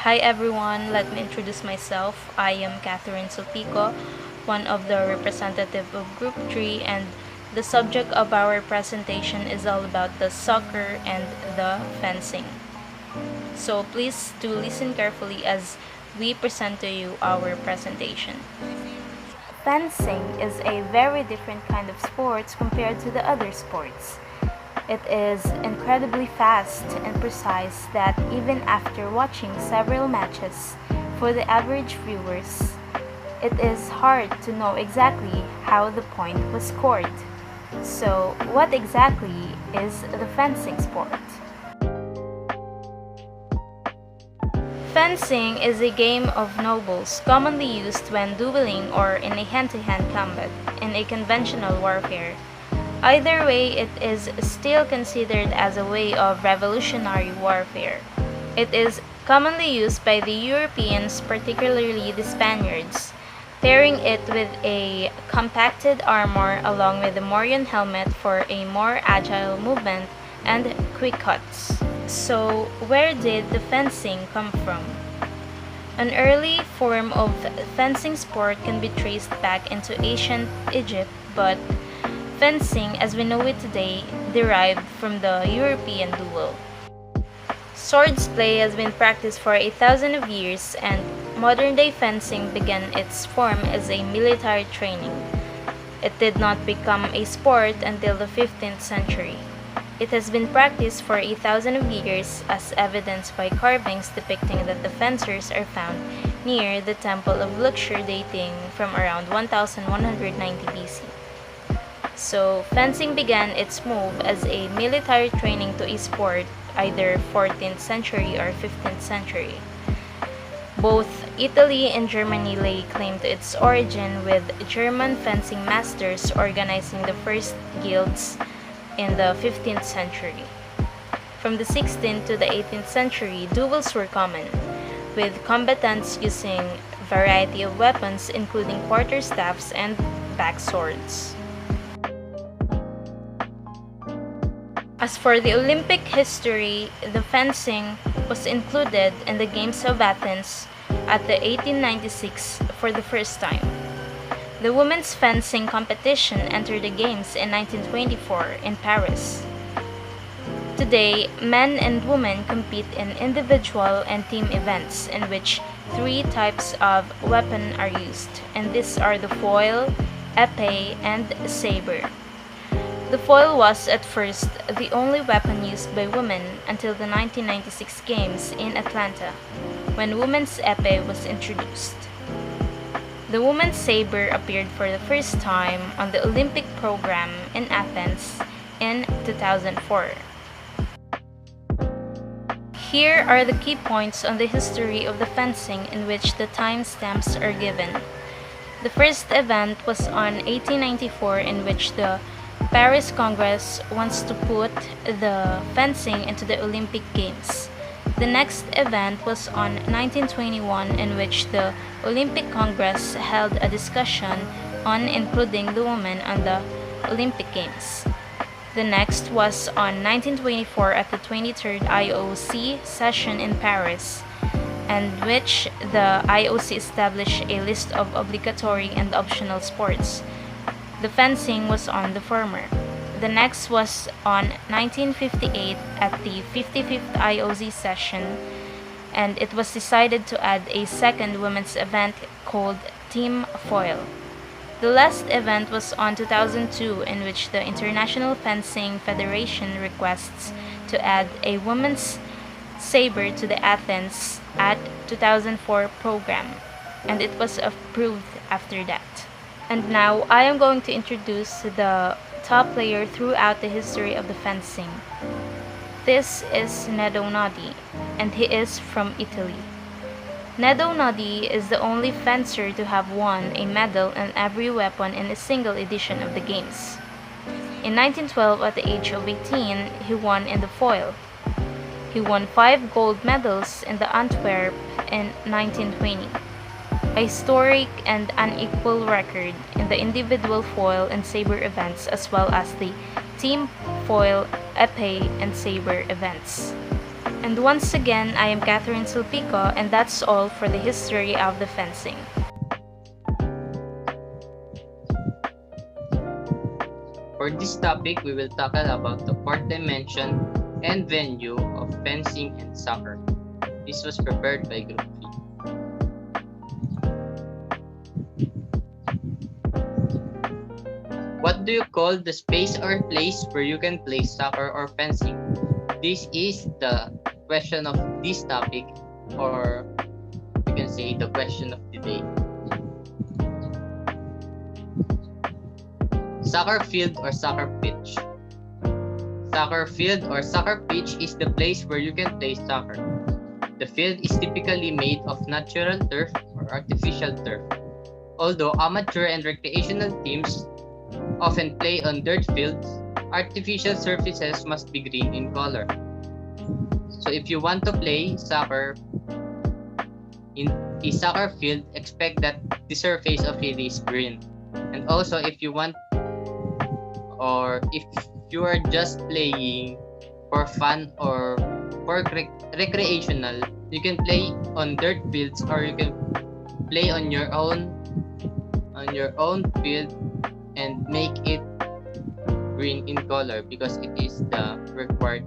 Hi everyone, let me introduce myself. I am Catherine Sulpico, one of the representative of Group 3, and the subject of our presentation is all about the soccer and the fencing. So please do listen carefully as we present to you our presentation. Fencing is a very different kind of sports compared to the other sports. It is incredibly fast and precise that even after watching several matches, for the average viewers, it is hard to know exactly how the point was scored. So, what exactly is the fencing sport? Fencing is a game of nobles commonly used when dueling or in a hand-to-hand combat in a conventional warfare. Either way, it is still considered as a way of revolutionary warfare. It is commonly used by the Europeans, particularly the Spaniards, pairing it with a compacted armor along with the morion helmet for a more agile movement and quick cuts. So, where did the fencing come from? An early form of fencing sport can be traced back into ancient Egypt, but fencing, as we know it today, derived from the European duel. Swords play has been practiced for 1,000 of years, and modern-day fencing began its form as a military training. It did not become a sport until the 15th century. It has been practiced for 1,000 of years, as evidenced by carvings depicting that the fencers are found near the Temple of Luxor dating from around 1190 BC. So, fencing began its move as a military training to a sport either 14th century or 15th century. Both Italy and Germany lay claim to its origin, with German fencing masters organizing the first guilds in the 15th century. From the 16th to the 18th century, duels were common, with combatants using a variety of weapons including quarterstaffs and backswords. As for the Olympic history, the fencing was included in the Games of Athens at the 1896 for the first time. The women's fencing competition entered the Games in 1924 in Paris. Today, men and women compete in individual and team events in which three types of weapon are used, and these are the foil, épée, and saber. The foil was at first the only weapon used by women until the 1996 Games in Atlanta, when women's épée was introduced. The women's saber appeared for the first time on the Olympic program in Athens in 2004. Here are the key points on the history of the fencing in which the timestamps are given. The first event was on 1894, in which the Paris Congress wants to put the fencing into the Olympic Games. The next event was on 1921, in which the Olympic Congress held a discussion on including the women on the Olympic Games. The next was on 1924 at the 23rd IOC session in Paris, and which the IOC established a list of obligatory and optional sports. The fencing was on the former. The next was on 1958 at the 55th IOC session, and it was decided to add a second women's event called Team Foil. The last event was on 2002, in which the International Fencing Federation requests to add a women's saber to the Athens at 2004 program, and it was approved after that. And now I am going to introduce the top player throughout the history of the fencing. This is Nedo Nodi, and he is from Italy. Nedo Nodi is the only fencer to have won a medal in every weapon in a single edition of the Games. In 1912, at the age of 18, he won in the foil. He won 5 gold medals in the Antwerp in 1920. A historic and unequal record in the individual foil and saber events, as well as the team foil, épée, and saber events. And once again, I am Catherine Sulpico, and that's all for the history of the fencing. For this topic, we will tackle about the fourth dimension and venue of fencing and soccer. This was prepared by Group 3. What do you call the space or place where you can play soccer or fencing? This is the question of this topic, or you can say the question of the day. Soccer field or soccer pitch? Soccer field or soccer pitch is the place where you can play soccer. The field is typically made of natural turf or artificial turf. Although amateur and recreational teams often play on dirt fields, artificial surfaces must be green in color. So if you want to play soccer in a soccer field, expect that the surface of it is green. And also if you want, or if you are just playing for fun or for recreational, you can play on dirt fields, or you can play on your own field and make it green in color because it is the required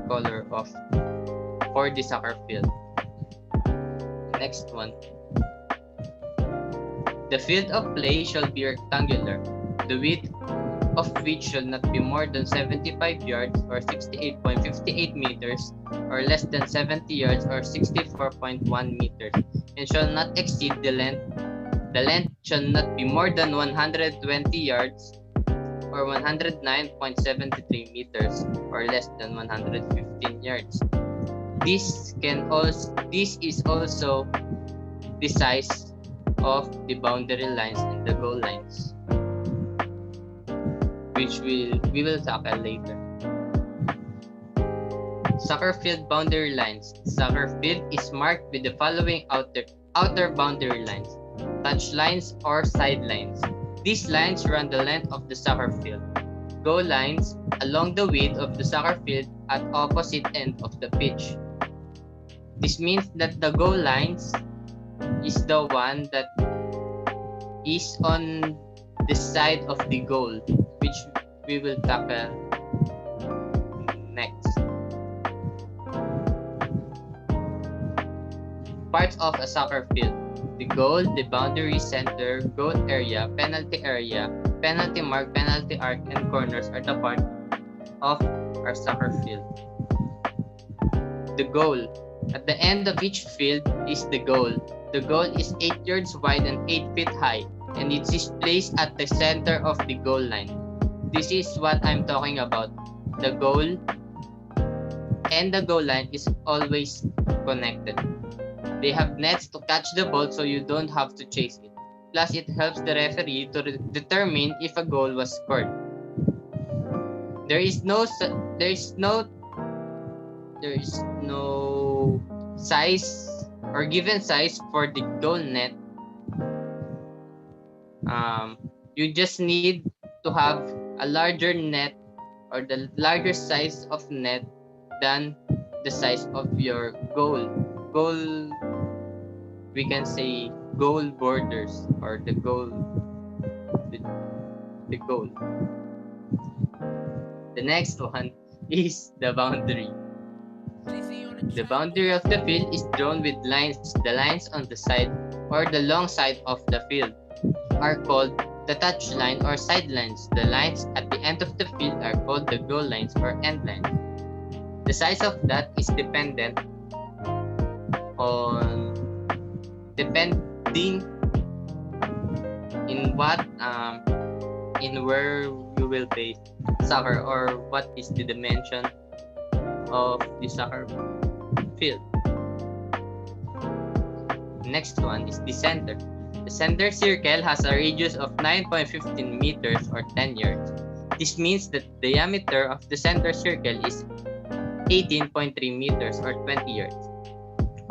color for the soccer field. Next one. The field of play shall be rectangular, the width of which shall not be more than 75 yards or 68.58 meters, or less than 70 yards or 64.1 meters, and shall not exceed the length. The length shall not be more than 120 yards or 109.73 meters, or less than 115 yards. This is also the size of the boundary lines and the goal lines, which we will tackle later. Soccer field boundary lines. Soccer field is marked with the following outer boundary lines: touch lines or sidelines. These lines run the length of the soccer field. Goal lines along the width of the soccer field at opposite end of the pitch. This means that the goal lines is the one that is on the side of the goal, which we will tackle next. Parts of a soccer field: the goal, the boundary, center, goal area, penalty mark, penalty arc, and corners are the part of our soccer field. The goal. At the end of each field is the goal. The goal is 8 yards wide and 8 feet high, and it is placed at the center of the goal line. This is what I'm talking about. The goal and the goal line is always connected. They have nets to catch the ball so you don't have to chase it. Plus, it helps the referee to determine if a goal was scored. There is no size or given size for the goal net. You just need to have a larger net or the larger size of net than the size of your goal. We can say goal borders, or the goal. The next one is the boundary. The boundary of the field is drawn with lines. The lines on the side or the long side of the field are called the touch line or sidelines. The lines at the end of the field are called the goal lines or end lines. The size of that is depending in what in where you will play soccer, or what is the dimension of the soccer field. Next one is the center. The center circle has a radius of 9.15 meters or 10 yards. This means that the diameter of the center circle is 18.3 meters or 20 yards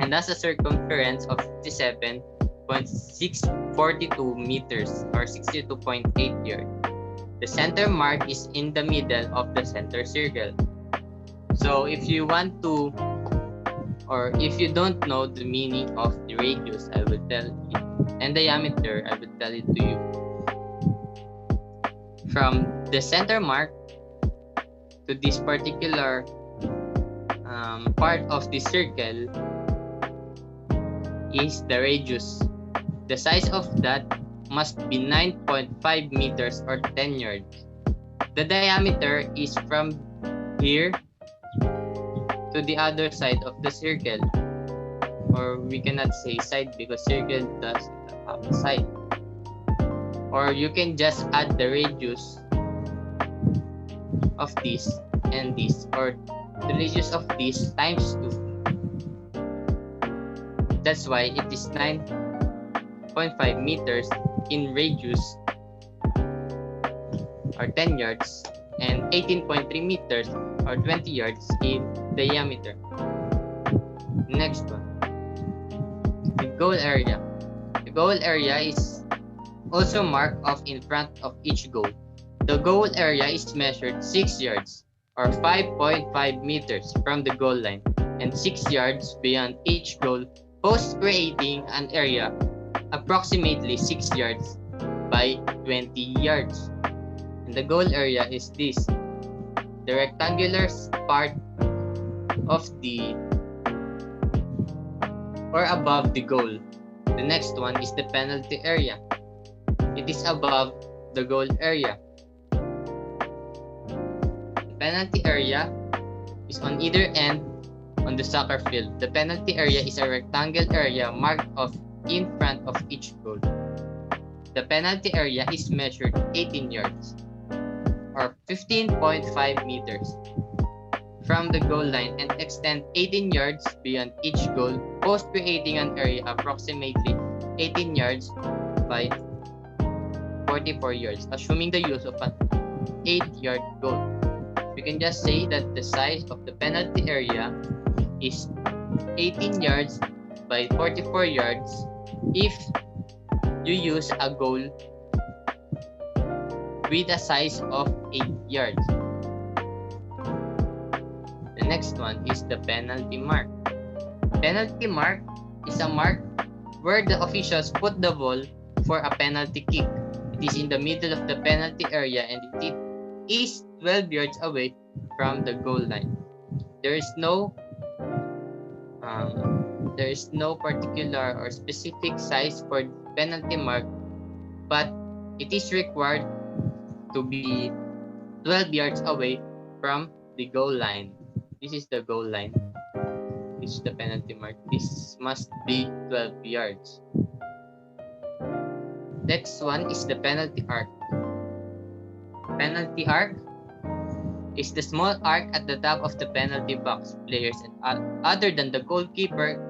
and has a circumference of 57.642 meters or 62.8 yards. The center mark is in the middle of the center circle. So if you want to, or if you don't know the meaning of the radius, I will tell you, and diameter, I will tell it to you. From the center mark to this particular part of the circle is the radius. The size of that must be 9.5 meters or 10 yards. The diameter is from here to the other side of the circle, or we cannot say side because circle does have a side. Or you can just add the radius of this and this, or the radius of this times 2. That's why it is 9.5 meters in radius or 10 yards and 18.3 meters or 20 yards in diameter. Next one, the goal area. The goal area is also marked off in front of each goal. The goal area is measured 6 yards or 5.5 meters from the goal line and 6 yards beyond each goal post, creating an area approximately 6 yards by 20 yards. And the goal area is this, the rectangular part of the or above the goal. The next one is the penalty area. It is above the goal area. The penalty area is on either end on the soccer field. The penalty area is a rectangular area marked off in front of each goal. The penalty area is measured 18 yards or 15.5 meters from the goal line and extend 18 yards beyond each goal, post, creating an area approximately 18 yards by 44 yards, assuming the use of an 8-yard goal. We can just say that the size of the penalty area is 18 yards by 44 yards if you use a goal with a size of 8 yards. The next one is the penalty mark. Penalty mark is a mark where the officials put the ball for a penalty kick. It is in the middle of the penalty area and it is 12 yards away from the goal line. There is no particular or specific size for penalty mark, but it is required to be 12 yards away from the goal line. This is the goal line. This is the penalty mark. This must be 12 yards. Next one is the penalty arc. Penalty arc is the small arc at the top of the penalty box. Players other than the goalkeeper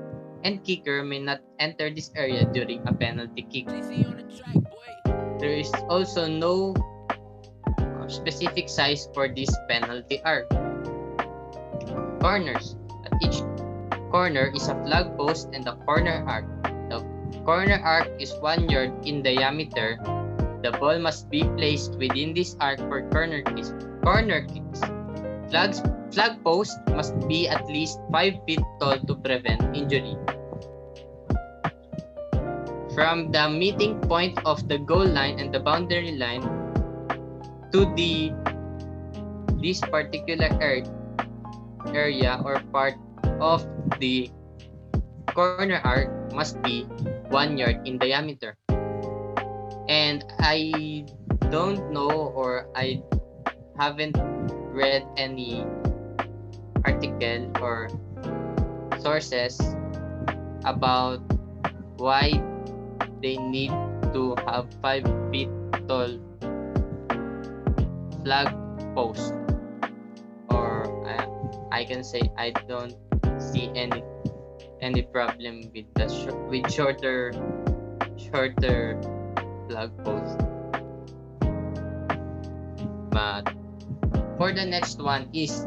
and kicker may not enter this area during a penalty kick. There is also no specific size for this penalty arc. Corners. At each corner is a flag post and a corner arc. The corner arc is 1 yard in diameter. The ball must be placed within this arc for corner kicks. Flag post must be at least 5 feet tall to prevent injury. From the meeting point of the goal line and the boundary line to this particular area or part of the corner arc must be 1 yard in diameter. And I don't know, or I haven't read any article or sources about why they need to have 5 feet tall flag post, or I can say I don't see any problem with the shorter flag post. But for the next one is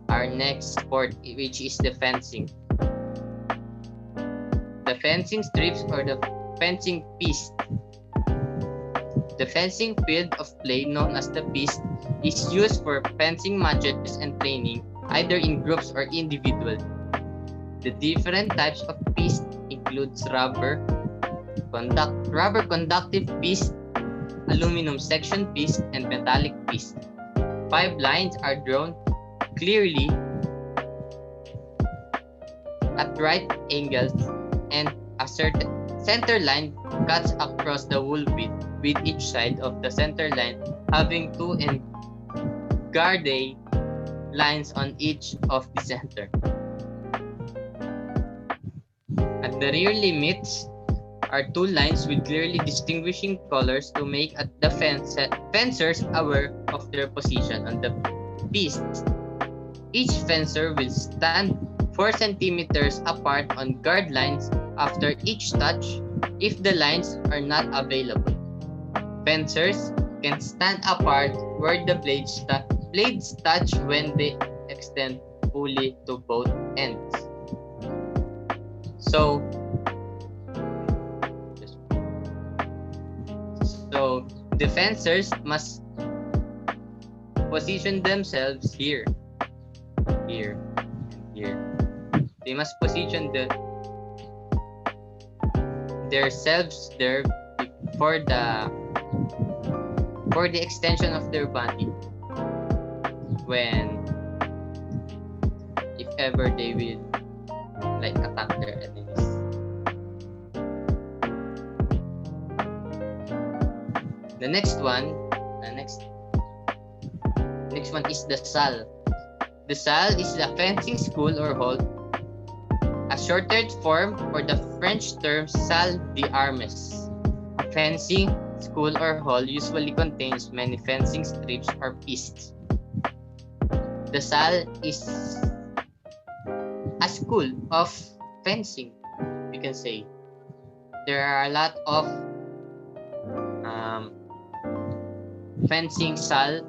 our next sport, which is the fencing. The fencing strips or the fencing piste. The fencing field of play known as the piste is used for fencing matches and training. either in groups or individually. The different types of piste includes rubber conductive piste, aluminum section piste, and metallic piste. 5 lines are drawn clearly at right angles, and a certain center line cuts across the whole width, with each side of the center line having 2 garde lines on each of the center. At the rear limits are 2 lines with clearly distinguishing colors to make the fencers aware of their position on the piste. Each fencer will stand 4 centimeters apart on guard lines after each touch if the lines are not available. Fencers can stand apart where the blades touch when they extend fully to both ends. So the fencers must position themselves here, and here. They must position their selves there for the extension of their body if ever they will attack their enemies. The next one is the salle. The salle is a fencing school or hall, a shortened form for the French term salle d'armes. A fencing school or hall usually contains many fencing strips or pistes. The salle is a school of fencing, we can say. There are a lot of fencing salle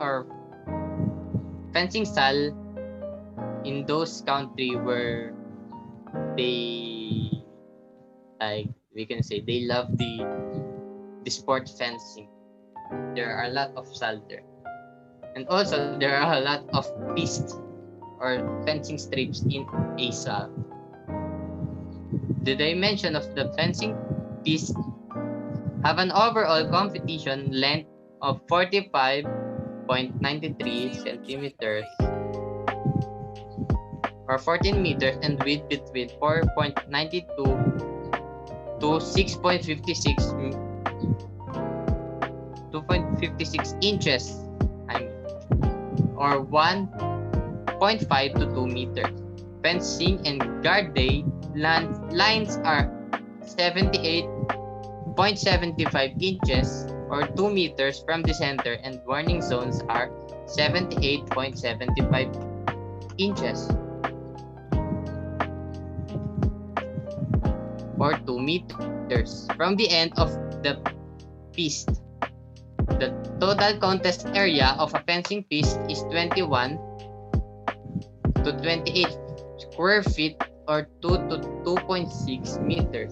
in those countries where they we can say they love the sport fencing. There are a lot of salle there, and also there are a lot of pistes or fencing strips in a salle. The dimension of the fencing piste have an overall competition length of 45.93 centimeters or 14 meters and width between 4.92 to 2.56 inches, or 1.5 to 2 meters. Fencing and guard lines are 78.75 inches or 2 meters from the center, and warning zones are 78.75 inches or 2 meters from the end of the piste. The total contest area of a fencing piste is 21 to 28 square feet or 2 to 2.6 meters.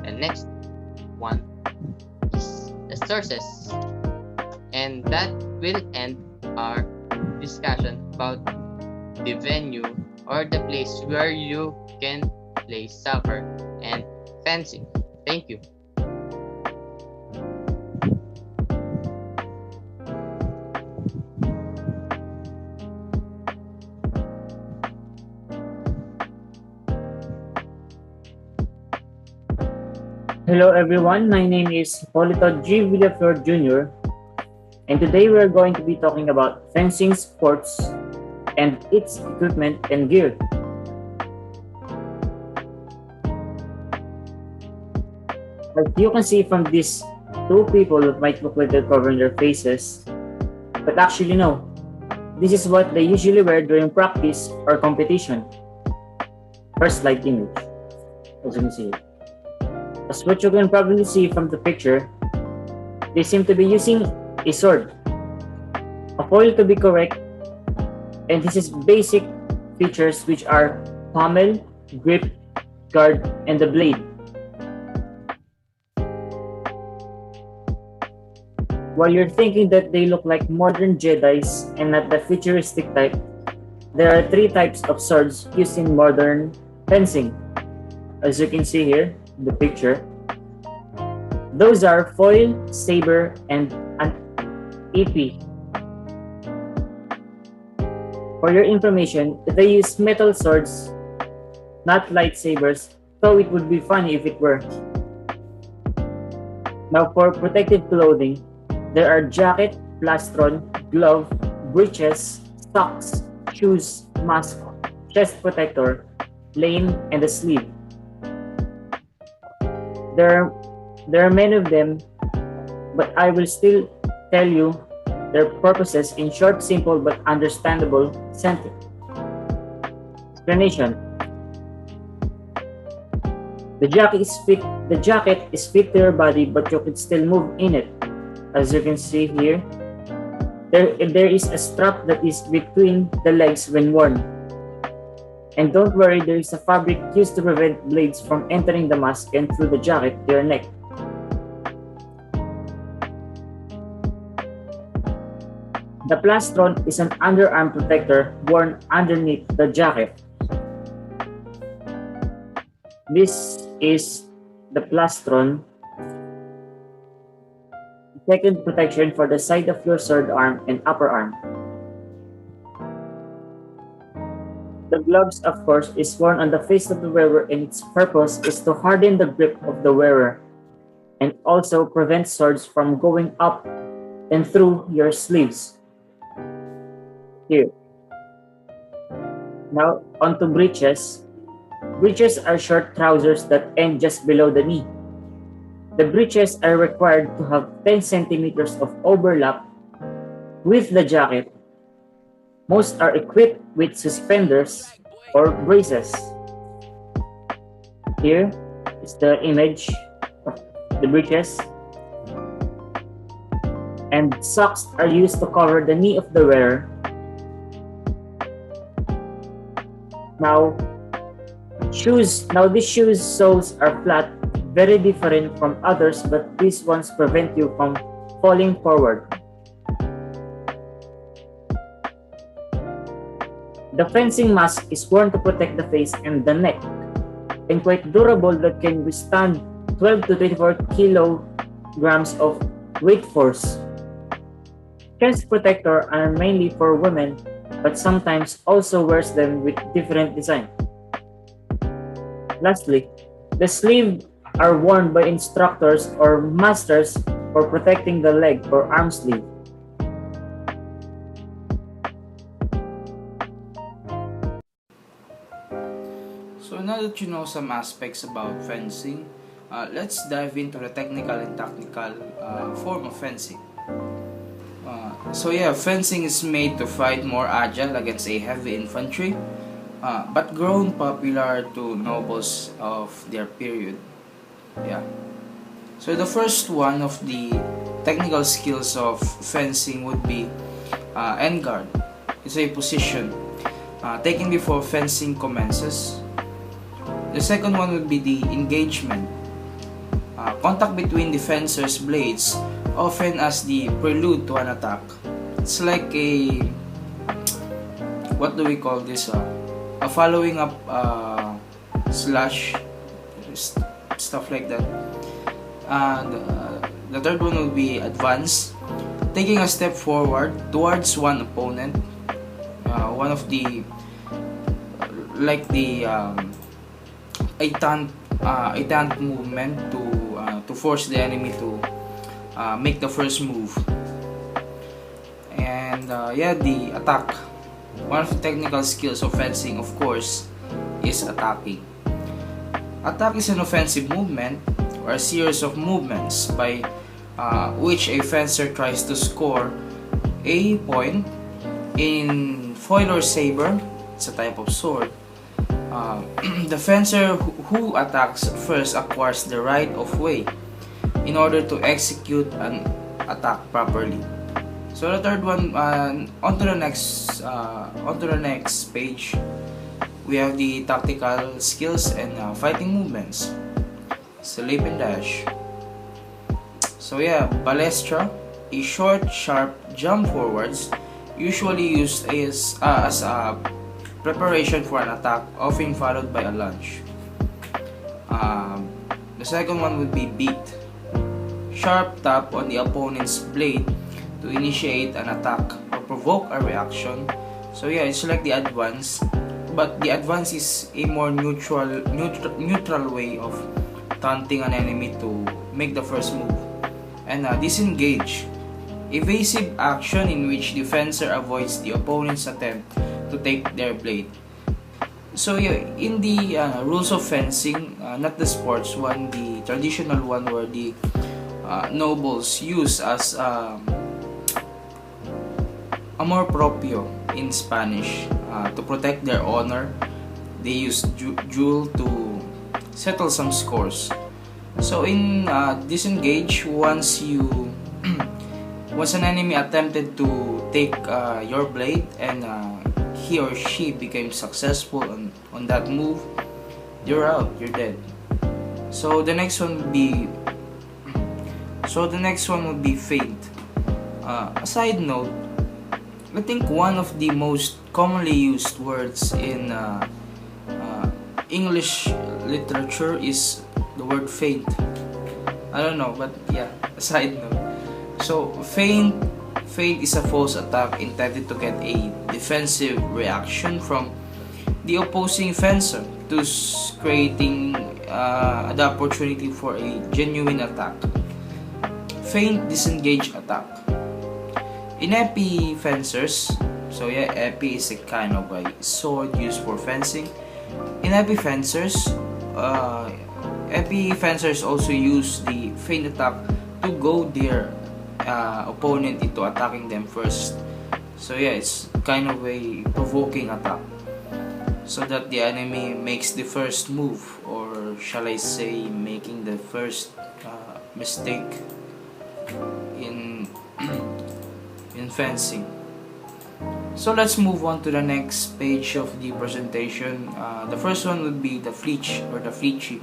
The next one is the sources, and that will end our discussion about the venue or the place where you can play soccer and fencing. Thank you. Hello everyone, my name is Polito G. Villaflor Jr. and today we are going to be talking about fencing sports and its equipment and gear. As you can see from these two people might look like they're covering their faces, but actually no. This is what they usually wear during practice or competition. First slide image, as you can see. As what you can probably see from the picture, they seem to be using a sword, a foil to be correct, and this is basic features which are pommel, grip, guard, and the blade. While you're thinking that they look like modern Jedis and not the futuristic type, there are three types of swords used in modern fencing. As you can see here in the picture, those are foil, saber, and an EP. For your information, they use metal swords, not lightsabers, though it would be funny if it were. Now for protective clothing, there are jacket, plastron, glove, breeches, socks, shoes, mask, chest protector, lane, and a sleeve. There are many of them, but I will still tell you their purposes in short, simple, but understandable sentence. Explanation. The jacket is fit to your body, but you can still move in it. As you can see here, there is a strap that is between the legs when worn. And don't worry, there is a fabric used to prevent blades from entering the mask and through the jacket to your neck. The plastron is an underarm protector worn underneath the jacket. This is the plastron, second protection for the side of your sword arm and upper arm. The gloves, of course, is worn on the face of the wearer, and its purpose is to harden the grip of the wearer and also prevent swords from going up and through your sleeves. Here. Now, onto breeches. Breeches are short trousers that end just below the knee. The breeches are required to have 10 centimeters of overlap with the jacket. Most are equipped with suspenders or braces. Here is the image of the breeches. And socks are used to cover the knee of the wearer. Now, these shoes soles are flat, very different from others, but these ones prevent you from falling forward. The fencing mask is worn to protect the face and the neck, and quite durable that can withstand 12 to 24 kilograms of weight force. Chest protector are mainly for women, but sometimes also wears them with different design. Lastly, the sleeves are worn by instructors or masters for protecting the leg or arm sleeve. So now that you know some aspects about fencing, let's dive into the technical and tactical form of fencing. Fencing is made to fight more agile against a heavy infantry, but grown popular to nobles of their period. So the first one of the technical skills of fencing would be end guard. It's a position taken before fencing commences. The second one would be the engagement. Contact between the fencer's blades, often as the prelude to an attack. It's like a, what do we call this? A following up slash, stuff like that. And the third one would be advance, taking a step forward towards one opponent. One of the, like the a taunt movement to force the enemy to make the first move. And the attack. One of the technical skills of fencing, of course, is attacking. Attack is an offensive movement or a series of movements by which a fencer tries to score a point. In foil or saber, it's a type of sword. The fencer who attacks first acquires the right of way in order to execute an attack properly. So the third one, onto the next page, we have the tactical skills and fighting movements. So leap and dash. So balestra a short, sharp jump forwards, usually used as a preparation for an attack, often followed by a lunge. The second one would be beat. Sharp tap on the opponent's blade to initiate an attack or provoke a reaction. So yeah, it's like the advance, but the advance is a more neutral way of taunting an enemy to make the first move. And disengage, evasive action in which the fencer avoids the opponent's attempt to take their blade. So yeah, in the rules of fencing, not the sports one, the traditional one where the nobles use as amor proprio in Spanish to protect their honor. They use duel to settle some scores. So in disengage, once an enemy attempted to take your blade and he or she became successful on that move, you're out, you're dead. So the next one would be feint. A side note, I think one of the most commonly used words in English literature is the word feint. I don't know, but yeah, a side note. So feint is a false attack intended to get a defensive reaction from the opposing fencer, thus creating the opportunity for a genuine attack. Feint disengage attack. In épée fencers, so yeah, épée is a kind of a sword used for fencing. In épée fencers also use the feint attack to goad their opponent into attacking them first. So yeah, it's kind of a provoking attack, so that the enemy makes the first move, or shall I say, making the first mistake in in fencing. So let's move on to the next page of the presentation. The first one would be the Fleech or the Fleechy.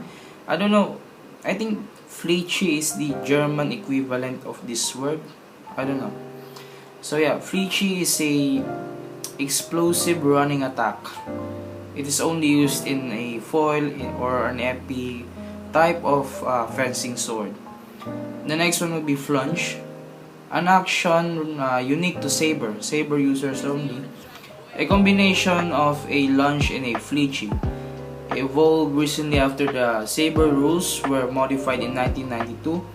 I don't know. I think Fleechy is the German equivalent of this word. I don't know. So yeah, Fleechy is a explosive running attack. It is only used in a foil or an épée type of fencing sword. The next one would be Flunge, an action unique to saber users only. A combination of a lunge and a Fleechy. Evolved recently after the saber rules were modified in 1992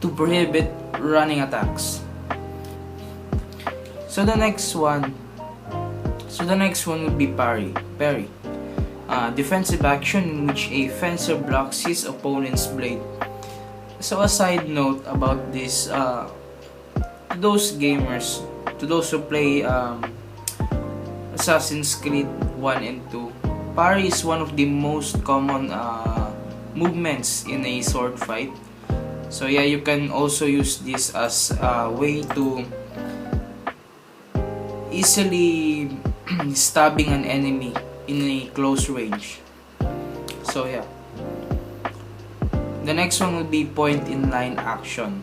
to prohibit running attacks. So the next one would be parry. Defensive action in which a fencer blocks his opponent's blade. So a side note about this, to those who play Assassin's Creed 1 and 2, parry is one of the most common movements in a sword fight. So yeah, you can also use this as a way to easily stabbing an enemy in a close range. So yeah. The next one will be point in line action,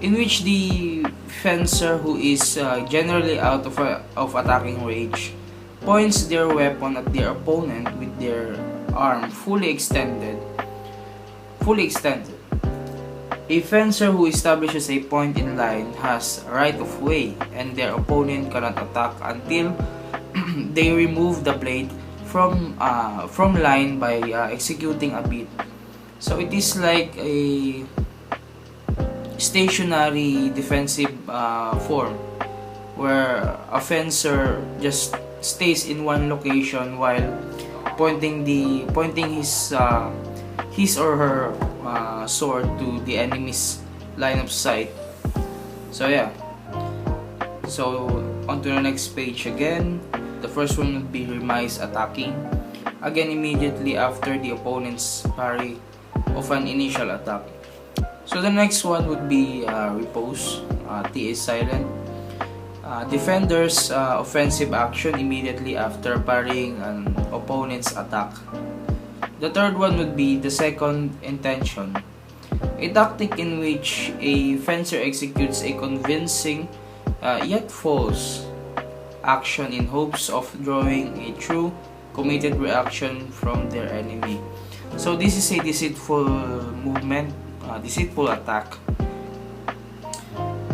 in which the fencer who is generally out of attacking range points their weapon at their opponent with their arm fully extended. A fencer who establishes a point in line has right of way, and their opponent cannot attack until they remove the blade from line by executing a beat. So it is like a stationary defensive form, where a fencer just stays in one location while pointing his or her sword to the enemy's line of sight. So yeah. So on to the next page again. The first one would be remise attacking. Again, immediately after the opponent's parry of an initial attack. So the next one would be repose. T is silent. Defender's offensive action immediately after parrying an opponent's attack. The third one would be the second intention. A tactic in which a fencer executes a convincing yet false action in hopes of drawing a true committed reaction from their enemy. So this is a deceitful movement, deceitful attack.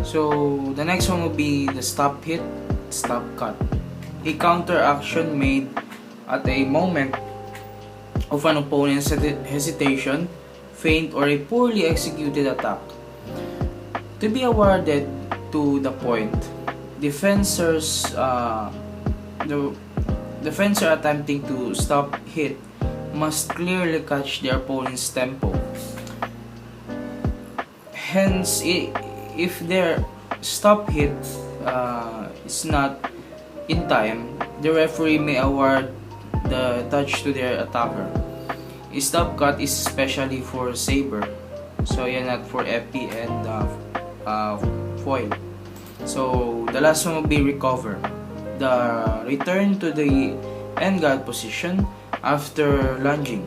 So the next one will be the stop hit, stop cut. A counter action made at a moment of an opponent's hesitation, feint, or a poorly executed attack. To be awarded to the point, the fencer attempting to stop hit must clearly catch the opponent's tempo. Hence, if their stop hit is not in time, the referee may award the touch to their attacker. A stop cut is especially for saber, so yeah, not for epi and foil. So the last one will be recover, the return to the end guard position after lunging.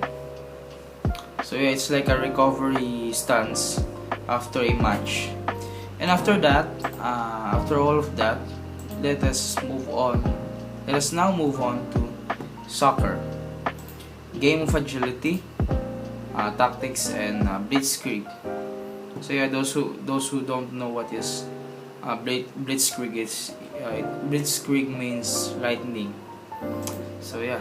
So yeah, it's like a recovery stance after a match. And after that, after all of that, let us now move on to soccer, game of agility, tactics, and blitzkrieg. So yeah, those who don't know what is blitzkrieg is, blitzkrieg means lightning. So yeah,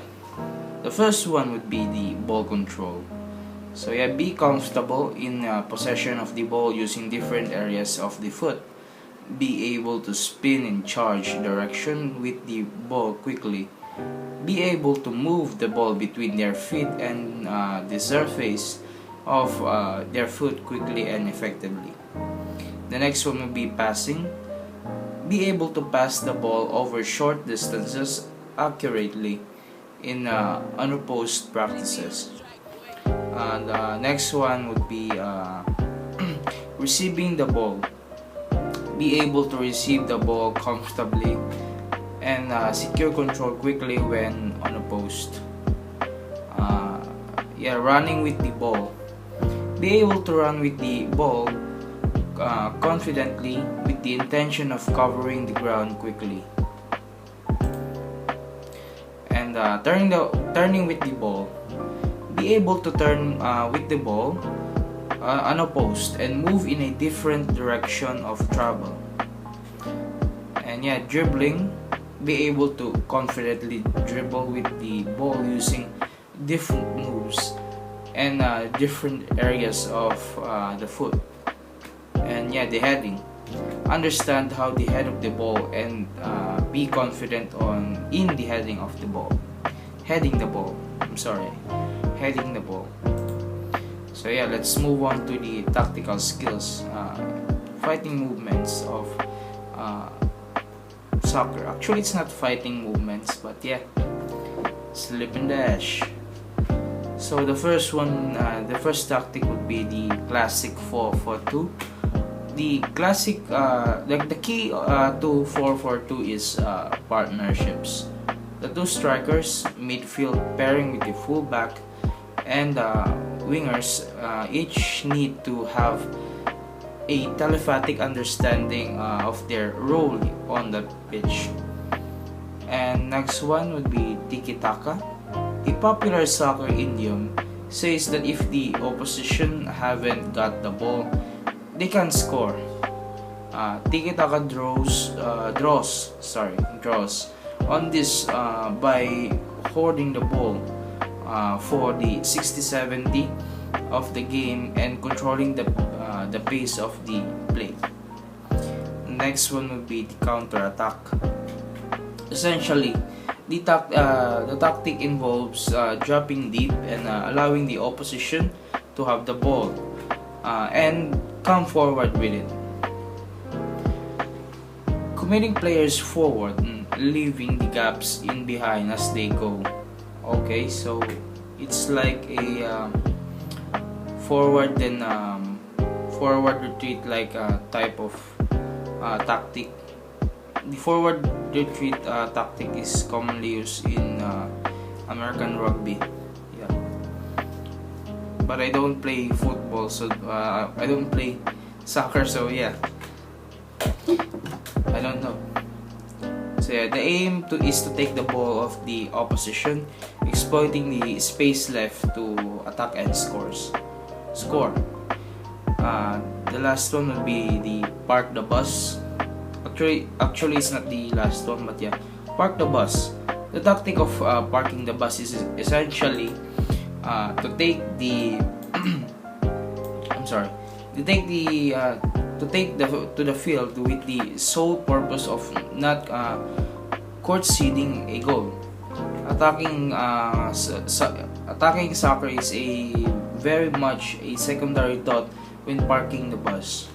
the first one would be the ball control. So yeah, be comfortable in possession of the ball using different areas of the foot. Be able to spin and charge direction with the ball quickly. Be able to move the ball between their feet and the surface of their foot quickly and effectively. The next one will be passing. Be able to pass the ball over short distances accurately in unopposed practices. And next one would be receiving the ball. Be able to receive the ball comfortably and secure control quickly when unopposed. Running with the ball. Be able to run with the ball confidently with the intention of covering the ground quickly. And turning with the ball. Be able to turn with the ball unopposed and move in a different direction of travel. And yeah, dribbling. Be able to confidently dribble with the ball using different moves and different areas of the foot. And yeah, the heading. Understand how the head of the ball and be confident in the heading of the ball. Heading the ball. Heading the ball. So yeah, let's move on to the tactical skills, fighting movements of soccer. Actually, it's not fighting movements, but yeah, slip and dash. So the first one, the first tactic would be the classic 4-4-2. The classic, the key to 4-4-2 is partnerships. The two strikers, midfield pairing with the fullback, and wingers each need to have a telepathic understanding of their role on the pitch. And next one would be tiki-taka. A popular soccer idiom says that if the opposition haven't got the ball, they can score. Tiki-taka draws on this by holding the ball for the 60-70 of the game and controlling the pace of the play. Next one will be the counter attack. Essentially, the tactic involves dropping deep and allowing the opposition to have the ball and come forward with it. Committing players forward and leaving the gaps in behind as they go. Okay, so it's like a forward retreat, like a type of tactic. The forward retreat tactic is commonly used in American rugby. Yeah. but I don't play football, so I don't play soccer, so yeah, I don't know. So yeah, the aim is to take the ball off the opposition, exploiting the space left to attack and score. The last one would be the park the bus. Actually, it's not the last one, but yeah, park the bus. The tactic of parking the bus is essentially to take the I'm sorry, to take to the field with the sole purpose of not conceding a goal. Attacking soccer is a very much a secondary thought when parking the bus.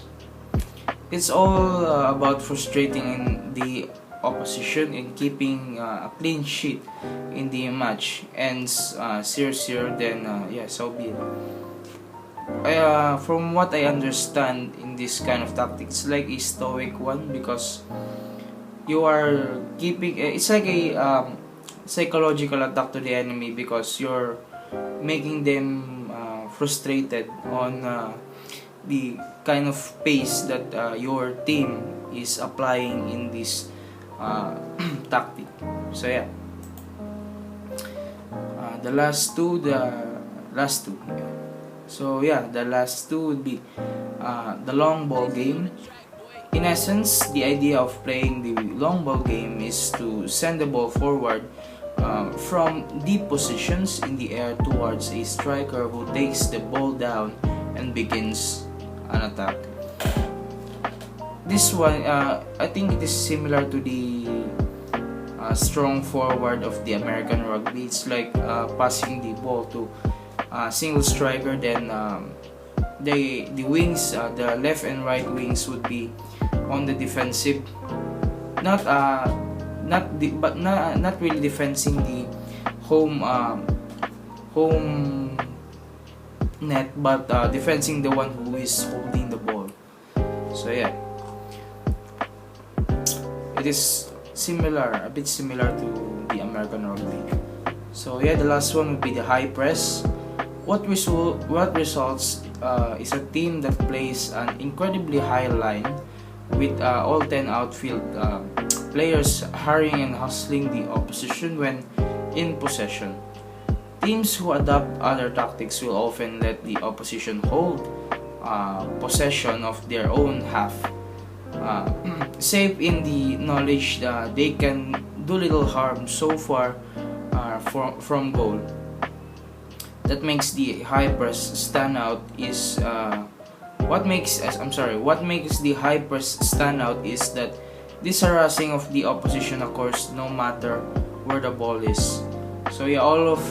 It's all about frustrating the opposition and keeping a clean sheet in the match ends 0-0, then yeah, so be it. From what I understand in this kind of tactics, it's like a stoic one, because you are keeping it's like a psychological attack to the enemy, because you're making them frustrated on the kind of pace that your team is applying in this tactic. So yeah, the last two. So yeah, the last two would be the long ball game. In essence, the idea of playing the long ball game is to send the ball forward from deep positions in the air towards a striker who takes the ball down and begins an attack. This one, I think it is similar to the strong forward of the American rugby. It's like passing the ball to a single striker, then the wings, the left and right wings would be on the defensive, not really defending the home net, but defending the one who is holding the ball. So yeah, it is a bit similar to the American rugby. So yeah, the last one would be the high press. What results is a team that plays an incredibly high line with all 10 outfield players hurrying and hustling the opposition when in possession. Teams who adopt other tactics will often let the opposition hold possession of their own half, safe in the knowledge that they can do little harm so far from goal. That makes the high press stand out is what makes the high press stand out is that this harassing of the opposition occurs no matter where the ball is. So yeah, all of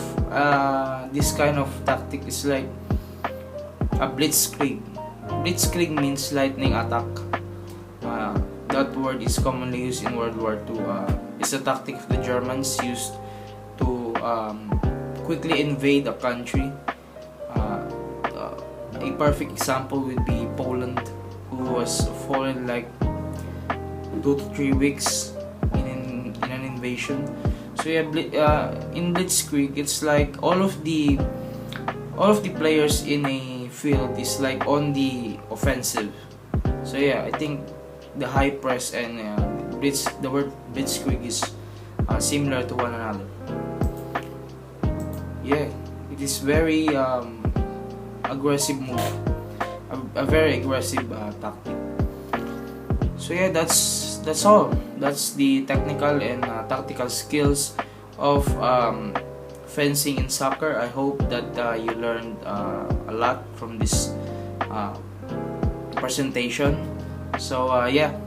this kind of tactic is like a blitzkrieg. Blitzkrieg means lightning attack. That word is commonly used in World War II. It's a tactic the Germans used to quickly invade a country. A perfect example would be Poland, who was fallen like 2 to 3 weeks in an invasion. So yeah, in Blitzkrieg, it's like all of the players in a field is like on the offensive. So yeah, I think the high press and the word Blitzkrieg is similar to one another. Yeah, it is very aggressive move, a very aggressive tactic. So yeah, that's all. That's the technical and tactical skills of fencing in soccer. I hope that you learned a lot from this presentation. So yeah.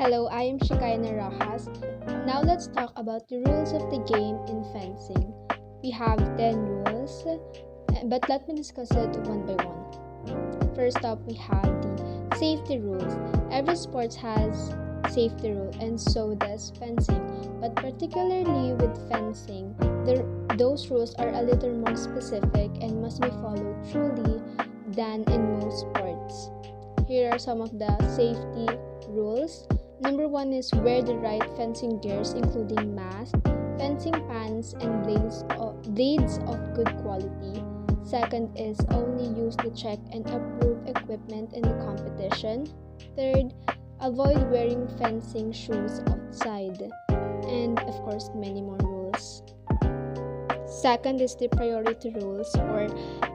Hello, I am Shikaina Rojas. Now let's talk about the rules of the game in fencing. We have 10 rules, but let me discuss it one by one. First up, we have the safety rules. Every sport has safety rule, and so does fencing. But particularly with fencing, those rules are a little more specific and must be followed truly than in most sports. Here are some of the safety rules. Number 1 is wear the right fencing gears, including mask, fencing pants, and blades of good quality. Second is only use the checked and approved equipment in the competition. Third, avoid wearing fencing shoes outside. And of course, many more rules. Second is the priority rules or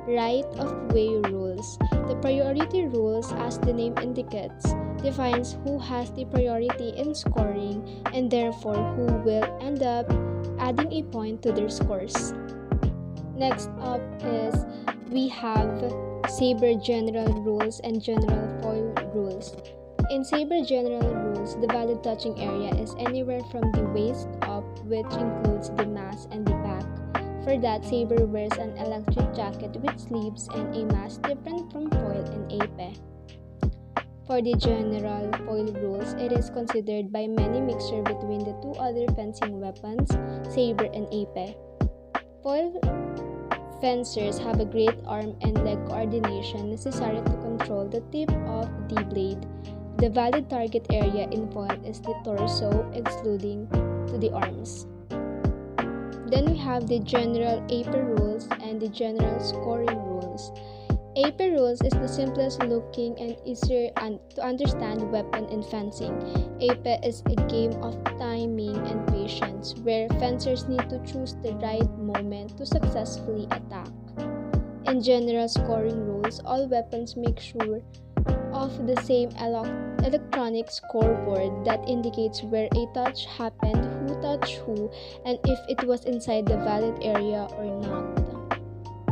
right of way rules. The priority rules, as the name indicates, defines who has the priority in scoring and therefore who will end up adding a point to their scores. Next up is we have Saber general rules and general foil rules. In Saber general rules, the valid touching area is anywhere from the waist up, which includes the mask and the back. For that, Saber wears an electric jacket with sleeves and a mask different from foil and ape. For the general foil rules, it is considered by many mixture between the two other fencing weapons, Saber and ape. Foil fencers have a great arm and leg coordination necessary to control the tip of the blade. The valid target area in foil is the torso, excluding to the arms. Then we have the general ape rules and the general scoring rules. Ape rules is the simplest looking and easier to understand weapon in fencing. Ape is a game of timing and patience where fencers need to choose the right moment to successfully attack. In general scoring rules, all weapons make sure of the same electronic scoreboard that indicates where a touch happened, who touched who, and if it was inside the valid area or not.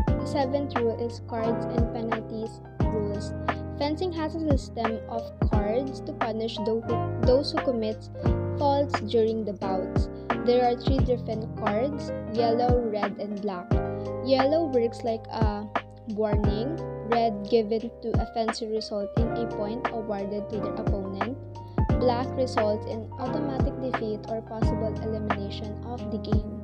The seventh rule is cards and penalties rules. Fencing has a system of cards to punish those who commit faults during the bouts. There are 3 different cards: yellow, red, and black. Yellow works like a warning. Red, given to a fencer, result in a point awarded to their opponent. Black results in automatic defeat or possible elimination of the game.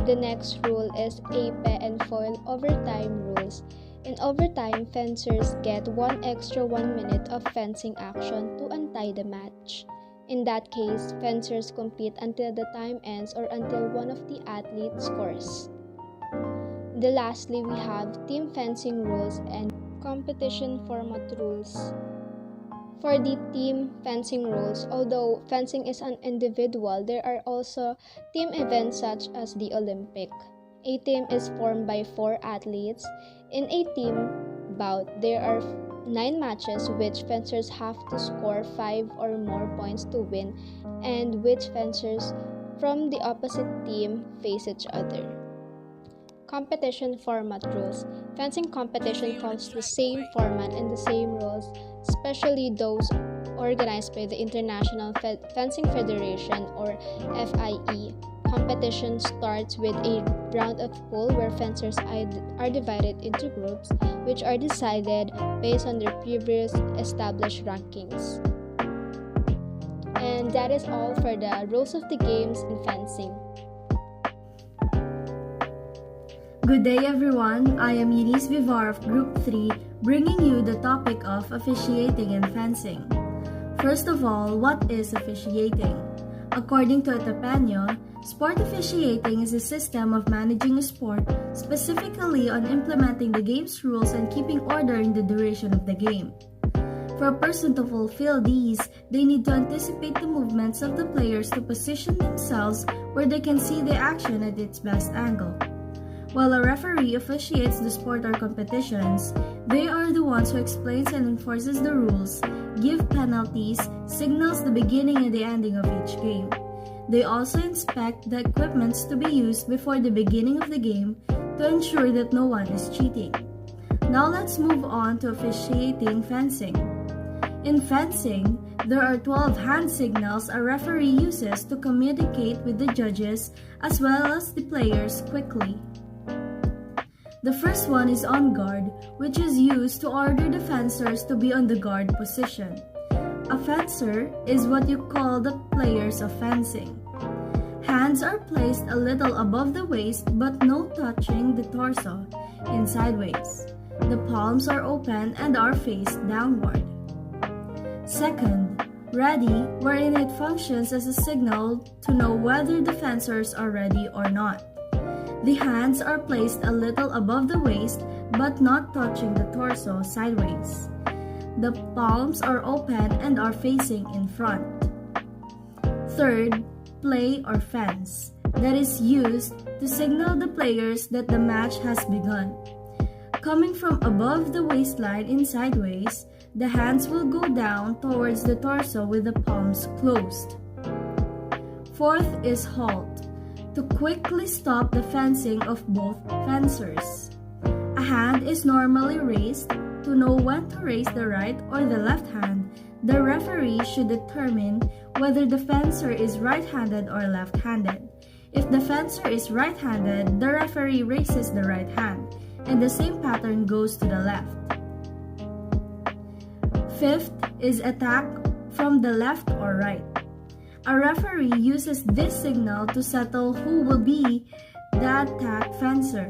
The next rule is ape and foil overtime rules. In overtime, fencers get 1 extra 1 minute of fencing action to untie the match. In that case, fencers compete until the time ends or until one of the athletes scores. Lastly, we have team fencing rules and competition format rules. For the team fencing rules, although fencing is an individual, there are also team events such as the Olympic. A team is formed by 4 athletes. In a team bout, there are 9 matches which fencers have to score 5 or more points to win, and which fencers from the opposite team face each other. Competition format rules. Fencing competition follows the same format and the same rules, especially those organized by the International Fencing Federation or FIE. Competition starts with a round of pool where fencers are divided into groups, which are decided based on their previous established rankings. And that is all for the rules of the games in fencing. Good day everyone, I am Eunice Vivar of Group 3, bringing you the topic of officiating in fencing. First of all, what is officiating? According to Atapanio, sport officiating is a system of managing a sport, specifically on implementing the game's rules and keeping order in the duration of the game. For a person to fulfill these, they need to anticipate the movements of the players to position themselves where they can see the action at its best angle. While a referee officiates the sport or competitions, they are the ones who explains and enforces the rules, give penalties, signals the beginning and the ending of each game. They also inspect the equipments to be used before the beginning of the game to ensure that no one is cheating. Now let's move on to officiating fencing. In fencing, there are 12 hand signals a referee uses to communicate with the judges as well as the players quickly. The first one is on guard, which is used to order the fencers to be on the guard position. A fencer is what you call the players of fencing. Hands are placed a little above the waist but no touching the torso, in sideways. The palms are open and are faced downward. Second, Ready, wherein it functions as a signal to know whether the fencers are ready or not. The hands are placed a little above the waist but not touching the torso sideways. The palms are open and are facing in front. Third, play or fence, that is used to signal the players that the match has begun. Coming from above the waistline in sideways, the hands will go down towards the torso with the palms closed. Fourth is halt, to quickly stop the fencing of both fencers. A hand is normally raised. To know when to raise the right or the left hand, the referee should determine whether the fencer is right-handed or left-handed. If the fencer is right-handed, the referee raises the right hand, and the same pattern goes to the left. Fifth is attack from the left or right. A referee uses this signal to settle who will be the attack fencer.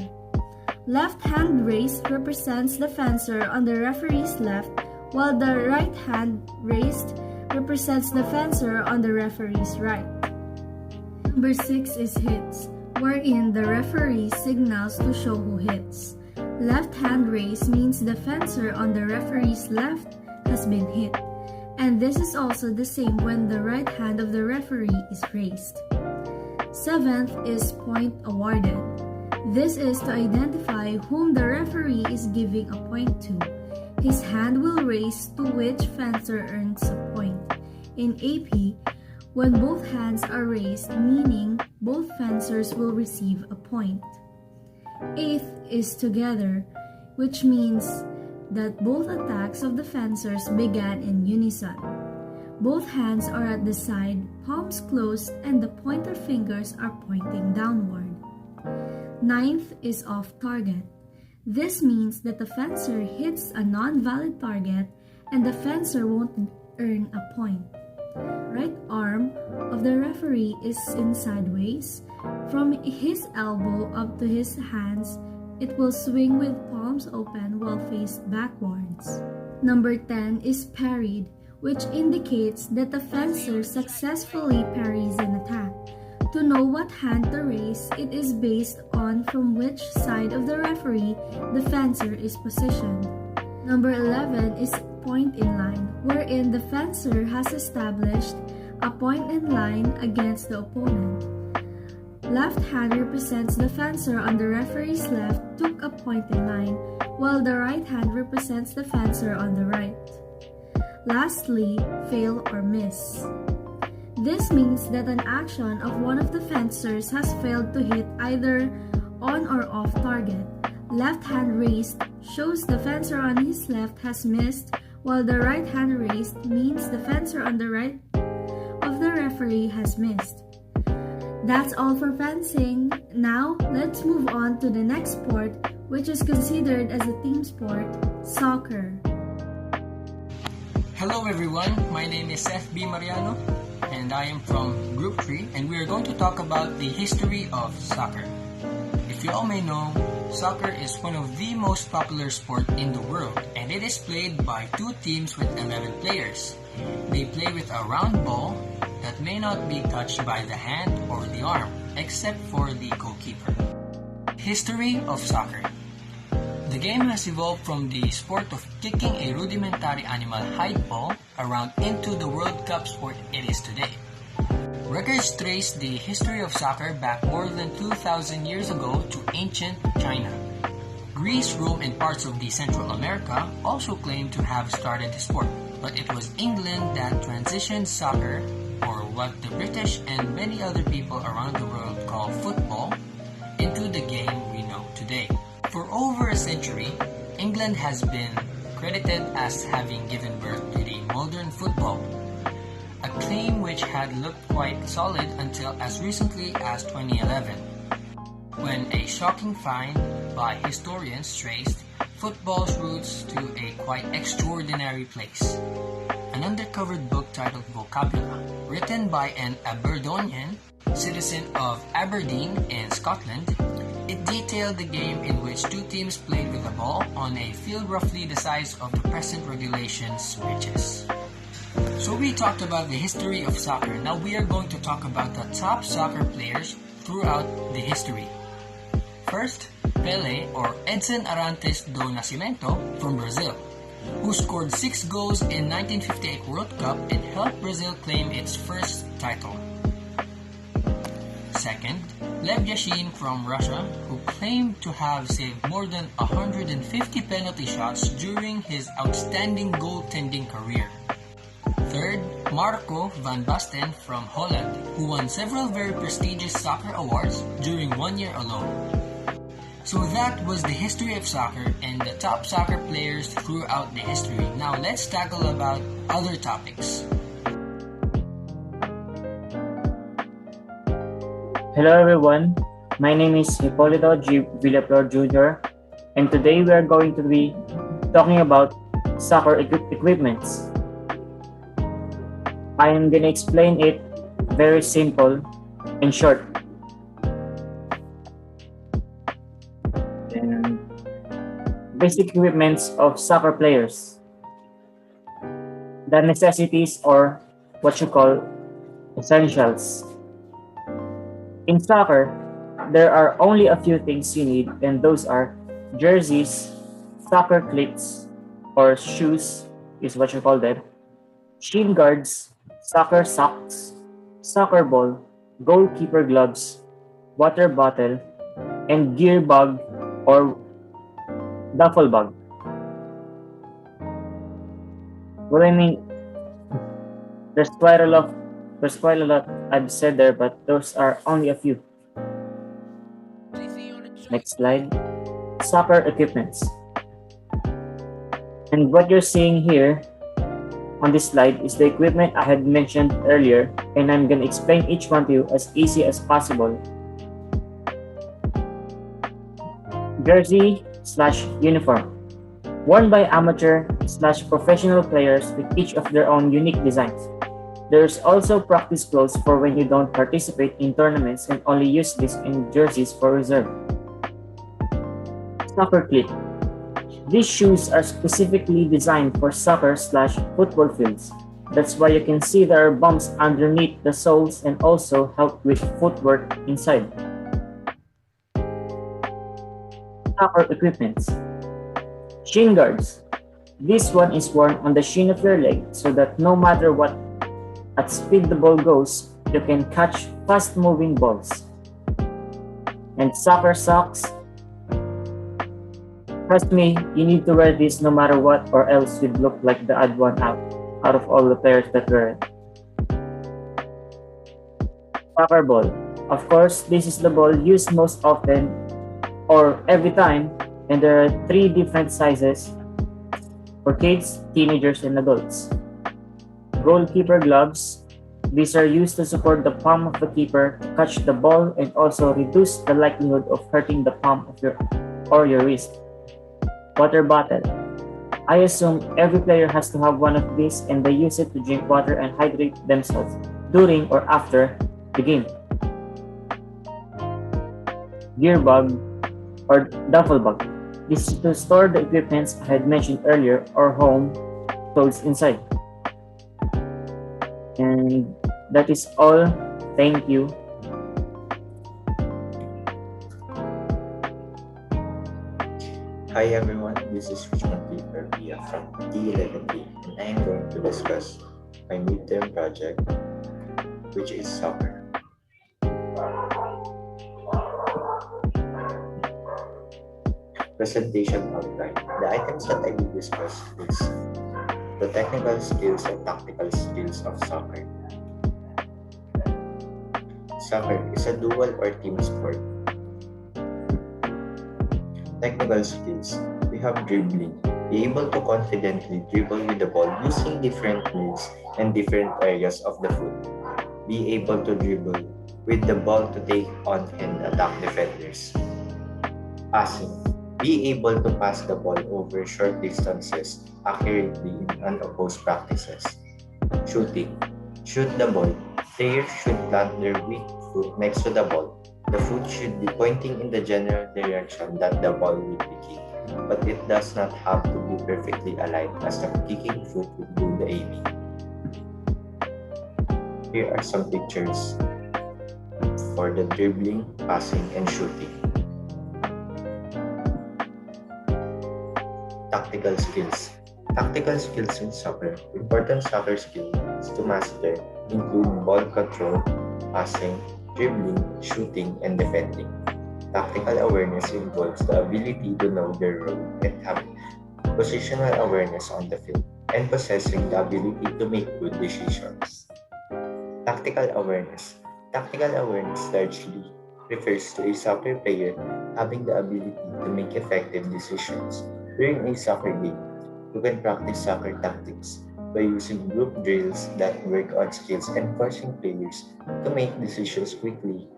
Left hand raised represents the fencer on the referee's left, while the right hand raised represents the fencer on the referee's right. Number 6 is hits, wherein the referee signals to show who hits. Left hand raised means the fencer on the referee's left has been hit, and this is also the same when the right hand of the referee is raised. Seventh is point awarded. This is to identify whom the referee is giving a point to. His hand will raise to which fencer earns a point. In AP, when both hands are raised, meaning both fencers will receive a point. Eighth is together, which means that both attacks of the fencers began in unison. Both hands are at the side, palms closed, and the pointer fingers are pointing downward. Ninth is off target. This means that the fencer hits a non-valid target and the fencer won't earn a point. Right arm of the referee is in sideways. From his elbow up to his hands, it will swing with palms open while faced backwards. Number 10 is parried, which indicates that the fencer successfully parries an attack. To know what hand to raise, it is based on from which side of the referee the fencer is positioned. Number 11 is point in line, wherein the fencer has established a point in line against the opponent. Left hand represents the fencer on the referee's left took a point in line, while the right hand represents the fencer on the right. Lastly, fail or miss. This means that an action of one of the fencers has failed to hit either on or off target. Left hand raised shows the fencer on his left has missed, while the right hand raised means the fencer on the right of the referee has missed. That's all for fencing. Now, let's move on to the next sport, which is considered as a team sport, soccer. Hello everyone, my name is FB Mariano and I am from Group 3 and we are going to talk about the history of soccer. If you all may know, soccer is one of the most popular sport in the world and it is played by two teams with 11 players. They play with a round ball that may not be touched by the hand or the arm except for the goalkeeper. History of soccer. The game has evolved from the sport of kicking a rudimentary animal hide ball around into the World Cup sport it is today. Records trace the history of soccer back more than 2,000 years ago to ancient China. Greece, Rome, and parts of the Central America also claim to have started the sport, but it was England that transitioned soccer, or what the British and many other people around the world call football, into the game we know today. For over a century, England has been credited as having given birth to the modern football, a claim which had looked quite solid until as recently as 2011, when a shocking find by historians traced football's roots to a quite extraordinary place. An undercover book titled Vocabula, written by an Aberdonian, citizen of Aberdeen in Scotland, it detailed the game in which two teams played with a ball on a field roughly the size of the present regulations pitches. So we talked about the history of soccer. Now we are going to talk about the top soccer players throughout the history. First, Pele or Edson Arantes do Nascimento from Brazil, who scored 6 goals in 1958 World Cup and helped Brazil claim its first title. Second, Lev Yashin from Russia, who claimed to have saved more than 150 penalty shots during his outstanding goaltending career. Third, Marco van Basten from Holland, who won several very prestigious soccer awards during 1 year alone. So that was the history of soccer and the top soccer players throughout the history. Now let's tackle about other topics. Hello everyone, my name is Hipolito G. Villaflor Jr. and today we are going to be talking about soccer equipments. I am going to explain it very simple and short. And basic equipments of soccer players. The necessities or what you call essentials. In soccer, there are only a few things you need, and those are jerseys, soccer cleats or shoes is what you call them, shin guards, soccer socks, soccer ball, goalkeeper gloves, water bottle, and gear bag or duffel bag. What I mean, there's quite a lot I've said there, but those are only a few. Next slide. Soccer equipments. And what you're seeing here on this slide is the equipment I had mentioned earlier, and I'm going to explain each one to you as easy as possible. Jersey/uniform. Worn by amateur/professional players with each of their own unique designs. There's also practice clothes for when you don't participate in tournaments and only use this in jerseys for reserve. Soccer cleat. These shoes are specifically designed for soccer/football fields. That's why you can see there are bumps underneath the soles and also help with footwork inside. Soccer equipments. Shin guards. This one is worn on the shin of your leg so that no matter what at speed the ball goes, you can catch fast-moving balls. And soccer socks. Trust me, you need to wear this no matter what, or else you'd look like the odd one out of all the players that wear it. Soccer ball. Of course, this is the ball used most often or every time, and there are 3 different sizes for kids, teenagers, and adults. Goalkeeper gloves. These are used to support the palm of the keeper to catch the ball and also reduce the likelihood of hurting the palm of your wrist. Water bottle. I assume every player has to have one of these, and they use it to drink water and hydrate themselves during or after the game. Gear bag or duffel bag. This is to store the equipments I had mentioned earlier or home clothes inside. And that is all. Thank you. Hi everyone, this is Richmond P. Perpia from D11D, and I am going to discuss my midterm project, which is soccer. Presentation outline. The items that I will discuss is the technical skills and tactical skills of soccer. Soccer is a dual or team sport. Technical skills. We have dribbling. Be able to confidently dribble with the ball using different moves and different areas of the foot. Be able to dribble with the ball to take on and attack defenders. Passing. Be able to pass the ball over short distances accurately in unopposed practices. Shooting. Shoot the ball. Players should plant their weak foot next to the ball. The foot should be pointing in the general direction that the ball will be kicked, but it does not have to be perfectly aligned as the kicking foot would do the aiming. Here are some pictures for the dribbling, passing, and shooting. Tactical skills. Tactical skills in soccer. Important soccer skills to master include ball control, passing, dribbling, shooting, and defending. Tactical awareness involves the ability to know their role and have positional awareness on the field, and possessing the ability to make good decisions. Tactical awareness. Tactical awareness largely refers to a soccer player having the ability to make effective decisions during a soccer game. You can practice soccer tactics by using group drills that work on skills and forcing players to make decisions quickly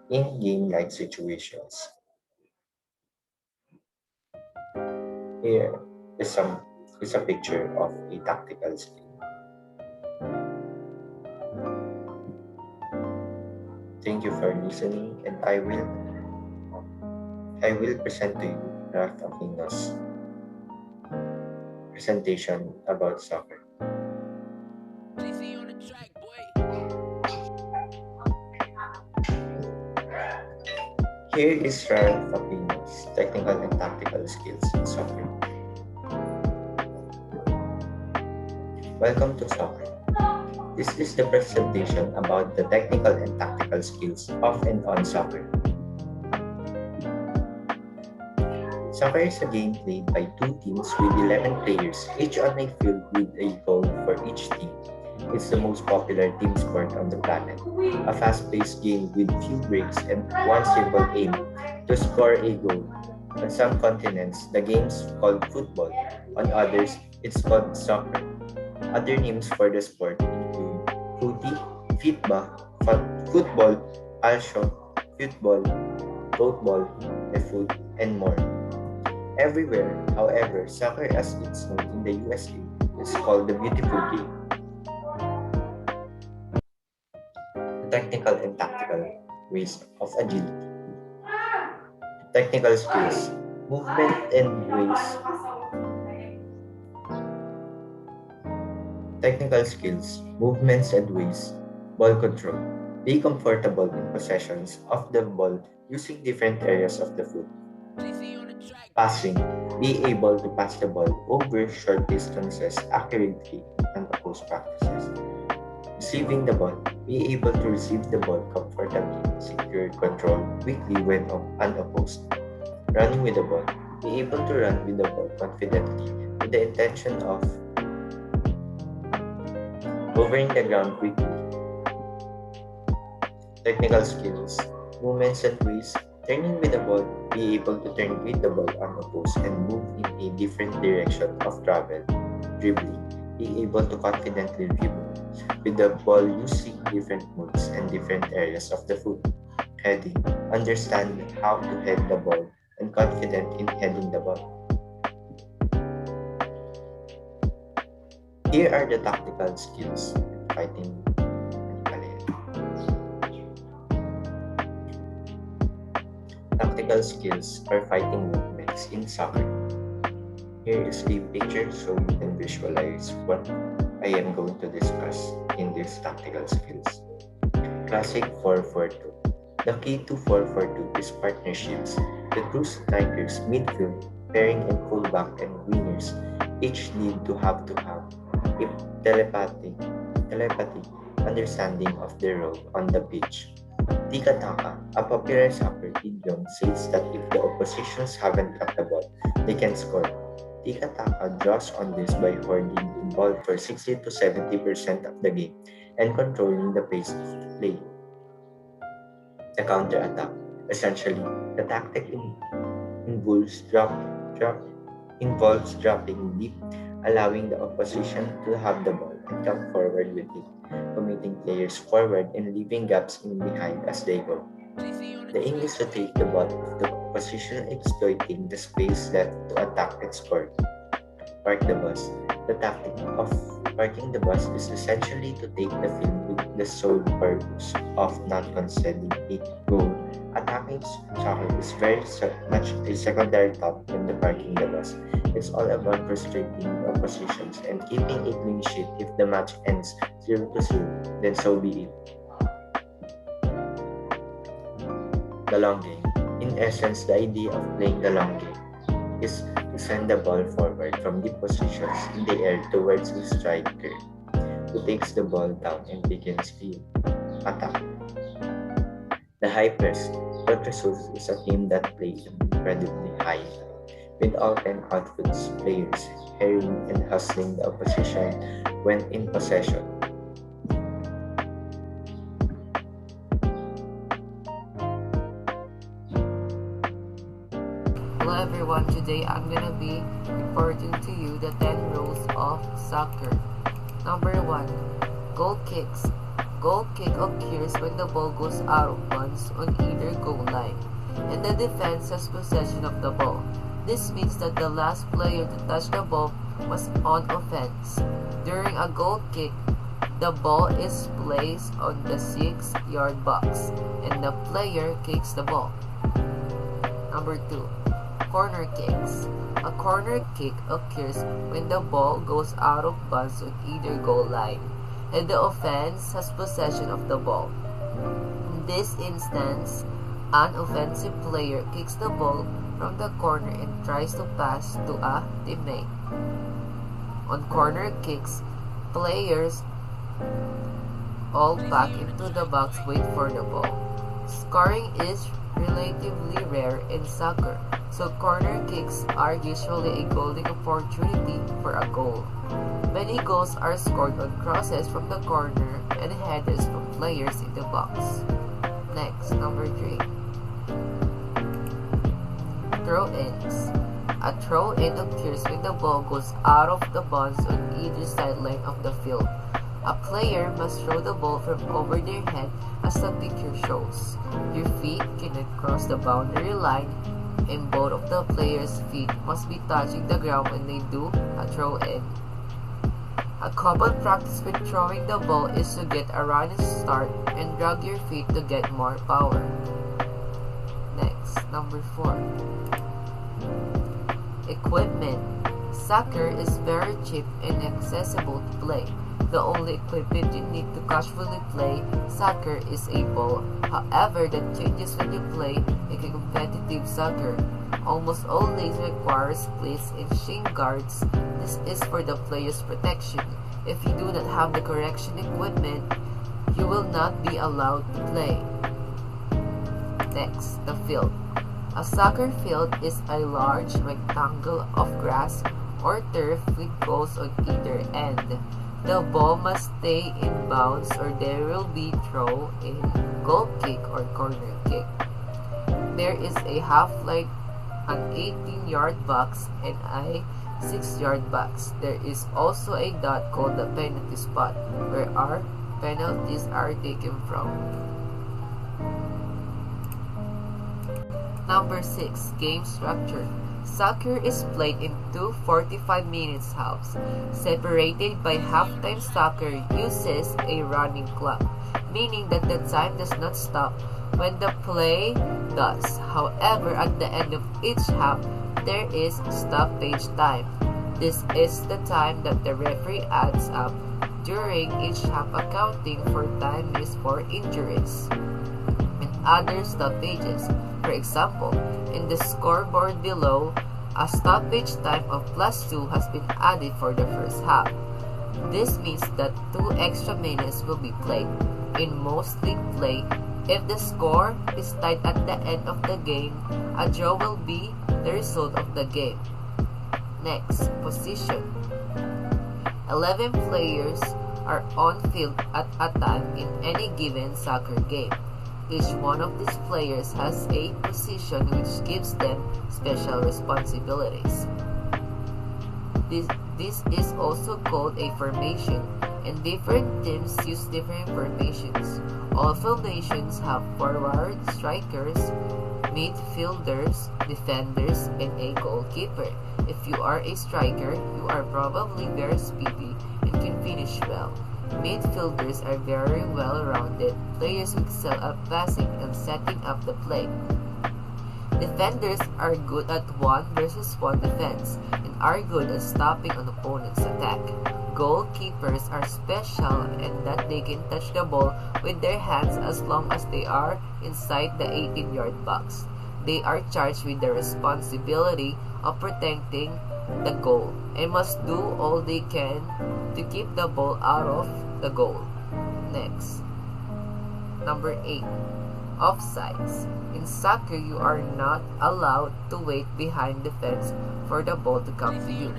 in game-like situations. Here is a picture of a tactical skill. Thank you for listening, and I will present to you Ralph Aquino's presentation about soccer. Here is Ralph Aquino's technical and tactical skills in soccer. Welcome to soccer. This is the presentation about the technical and tactical skills of and on soccer. Soccer is a game played by two teams with 11 players, each on a field with a goal for each team. It's the most popular team sport on the planet. A fast-paced game with few breaks and one simple aim, to score a goal. On some continents, the game's called football. On others, it's called soccer. Other names for the sport include footy, fitba, football, calcio, football, football, foot, and more. Everywhere, however, soccer as it's known in the USA is called the beautiful game. Technical and tactical ways of agility. Technical skills, movement and ways. Technical skills, movements and ways, ball control. Be comfortable in possessions of the ball using different areas of the foot. Passing, be able to pass the ball over short distances accurately and opposed practices. Receiving the ball, be able to receive the ball comfortably, secure control quickly when unopposed. Running with the ball, be able to run with the ball confidently with the intention of covering the ground quickly. Technical skills, movements and ways, turning with the ball, be able to turn with the ball unopposed and move in a different direction of travel. Dribbling, be able to confidently dribble with the ball using different moves and different areas of the foot. Heading, understand how to head the ball and confident in heading the ball. Here are the tactical skills in fighting. Tactical skills or fighting movements in soccer. Here is a picture so you can visualize what I am going to discuss in these tactical skills. Classic 4-4-2. The key to 4-4-2 is partnerships. The two strikers, midfield, pairing and fullback and wingers each need to have a telepathy understanding of their role on the pitch. Tiki-taka, a popular soccer idiom, says that if the oppositions haven't got the ball, they can score. Tiki-taka draws on this by holding the ball for 60 to 70% of the game and controlling the pace of the play. The counter-attack, essentially, the tactic involves dropping deep, allowing the opposition to have the ball and come forward with it, committing players forward and leaving gaps in behind as they go. The aim is to take the ball of the opposition, exploiting the space left to attack and score. Park the bus. The tactic of parking the bus is essentially to take the field with the sole purpose of not conceding a goal, attack Tracking soccer is very much a secondary topic in the parking the bus. It's all about frustrating oppositions and keeping a clean sheet. If the match ends 0-0, then so be it. The long game. In essence, the idea of playing the long game is to send the ball forward from the positions in the air towards the striker, who takes the ball down and begins the attack. The high press. What results is a team that plays incredibly high, with all 10 outputs players harrying and hustling the opposition when in possession. Hello everyone, today I'm gonna be reporting to you the 10 rules of soccer. Number 1. Goal kicks. Goal kick occurs when the ball goes out of bounds on either goal line, and the defense has possession of the ball. This means that the last player to touch the ball was on offense. During a goal kick, the ball is placed on the 6-yard box, and the player kicks the ball. Number 2. Corner kicks. A corner kick occurs when the ball goes out of bounds on either goal line, and the offense has possession of the ball. In this instance, an offensive player kicks the ball from the corner and tries to pass to a teammate. On corner kicks, players all back into the box wait for the ball. Scoring is relatively rare in soccer, so corner kicks are usually a golden opportunity for a goal. Many goals are scored on crosses from the corner and headers from players in the box. Next, number 3. Throw-ins. A throw-in occurs when the ball goes out of the bounds on either sideline of the field. A player must throw the ball from over their head as the picture shows. Your feet cannot cross the boundary line, and both of the players' feet must be touching the ground when they do a throw-in. A common practice when throwing the ball is to get a running start and drag your feet to get more power. Next, number 4. Equipment. Soccer is very cheap and accessible to play. The only equipment you need to casually play soccer is a ball. However, that changes when you play a competitive soccer. Almost all leagues require splits and shin guards. This is for the player's protection. If you do not have the correction equipment, you will not be allowed to play. Next, the field. A soccer field is a large rectangle of grass or turf with goals on either end. The ball must stay in bounds or there will be throw in, goal kick, or corner kick. There is a half line, an 18-yard box, and a 6-yard box. There is also a dot called the penalty spot, where our penalties are taken from. Number 6. Game structure. Soccer is played in two 45-minute halves. Separated by halftime, soccer uses a running clock, meaning that the time does not stop when the play does. However, at the end of each half, there is stoppage time. This is the time that the referee adds up during each half, accounting for time missed for injuries and other stoppages. For example, in the scoreboard below, a stoppage time of +2 has been added for the first half. This means that 2 extra minutes will be played. In most league play, if the score is tied at the end of the game, a draw will be the result of the game. Next, position. 11 players are on field at a time in any given soccer game. Each one of these players has a position which gives them special responsibilities. This is also called a formation, and different teams use different formations. All formations have forward strikers, midfielders, defenders, and a goalkeeper. If you are a striker, you are probably very speedy and can finish well. Midfielders are very well-rounded players who excel at passing and setting up the play. Defenders are good at 1-versus-1 defense and are good at stopping an opponent's attack. Goalkeepers are special in that they can touch the ball with their hands as long as they are inside the 18-yard box. They are charged with the responsibility of protecting the goal and must do all they can to keep the ball out of the goal. Next. Number 8. Offsides. In soccer, you are not allowed to wait behind the fence for the ball to come to you,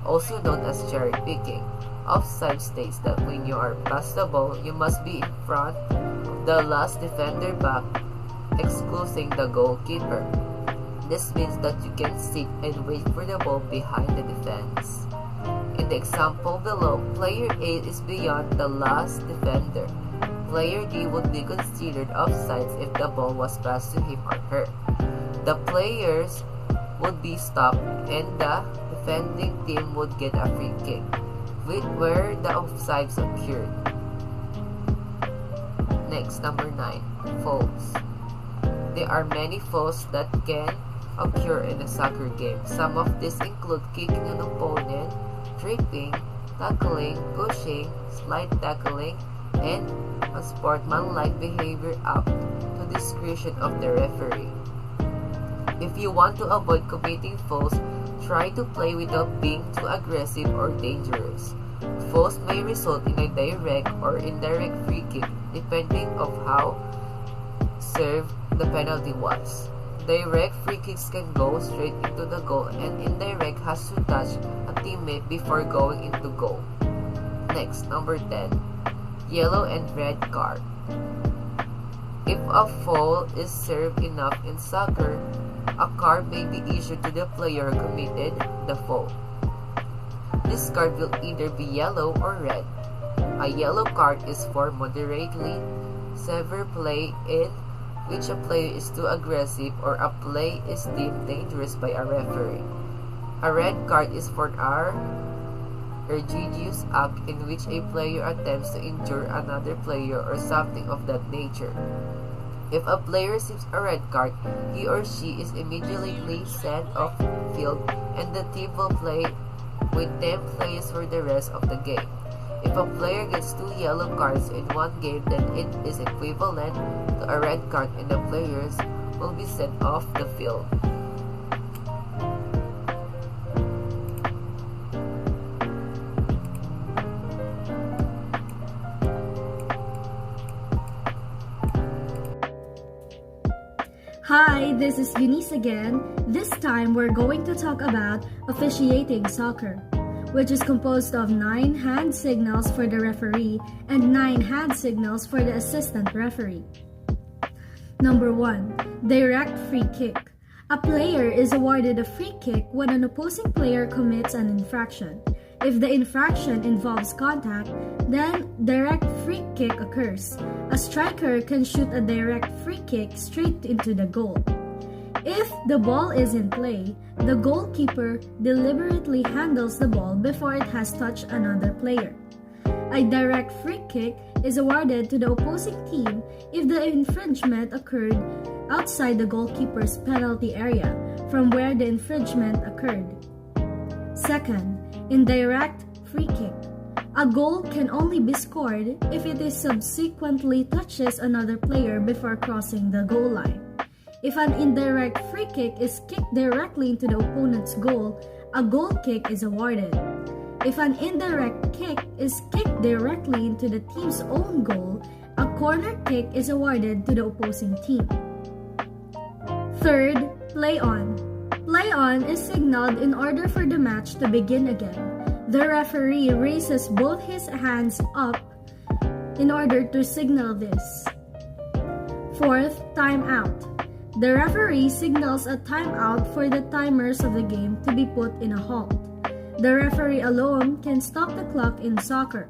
also known as cherry picking. Offside states that when you are past the ball, you must be in front of the last defender back, excluding the goalkeeper. This means that you can sit and wait for the ball behind the defense. In the example below, player A is beyond the last defender. Player D would be considered offsides if the ball was passed to him or her. The players would be stopped and the defending team would get a free kick, where the offsides occurred. Next, number 9. Fouls. There are many fouls that can occur in a soccer game. Some of these include kicking an opponent, tripping, tackling, pushing, slide tackling, and unsportsmanlike behavior up to discretion of the referee. If you want to avoid committing fouls, try to play without being too aggressive or dangerous. Fouls may result in a direct or indirect free kick depending on how served the penalty was. Direct free kicks can go straight into the goal and indirect has to touch a teammate before going into goal. Next, number 10. Yellow and red card. If a foul is served enough in soccer, a card may be issued to the player who committed the foul. This card will either be yellow or red. A yellow card is for moderately severe play in which a player is too aggressive or a play is deemed dangerous by a referee. A red card is for an egregious act in which a player attempts to injure another player or something of that nature. If a player receives a red card, he or she is immediately sent off field and the team will play with 10 players for the rest of the game. If a player gets 2 yellow cards in one game, then it is equivalent to a red card and the players will be sent off the field. Hi, this is Eunice again. This time we're going to talk about officiating soccer, which is composed of 9 hand signals for the referee and 9 hand signals for the assistant referee. Number 1. Direct free kick. A player is awarded a free kick when an opposing player commits an infraction. If the infraction involves contact, then direct free kick occurs. A striker can shoot a direct free kick straight into the goal. If the ball is in play, the goalkeeper deliberately handles the ball before it has touched another player. A direct free kick is awarded to the opposing team if the infringement occurred outside the goalkeeper's penalty area from where the infringement occurred. Second, indirect free kick. A goal can only be scored if it is subsequently touches another player before crossing the goal line. If an indirect free kick is kicked directly into the opponent's goal, a goal kick is awarded. If an indirect kick is kicked directly into the team's own goal, a corner kick is awarded to the opposing team. Third, play on. Play on is signaled in order for the match to begin again. The referee raises both his hands up in order to signal this. Fourth, timeout. The referee signals a timeout for the timers of the game to be put in a halt. The referee alone can stop the clock in soccer.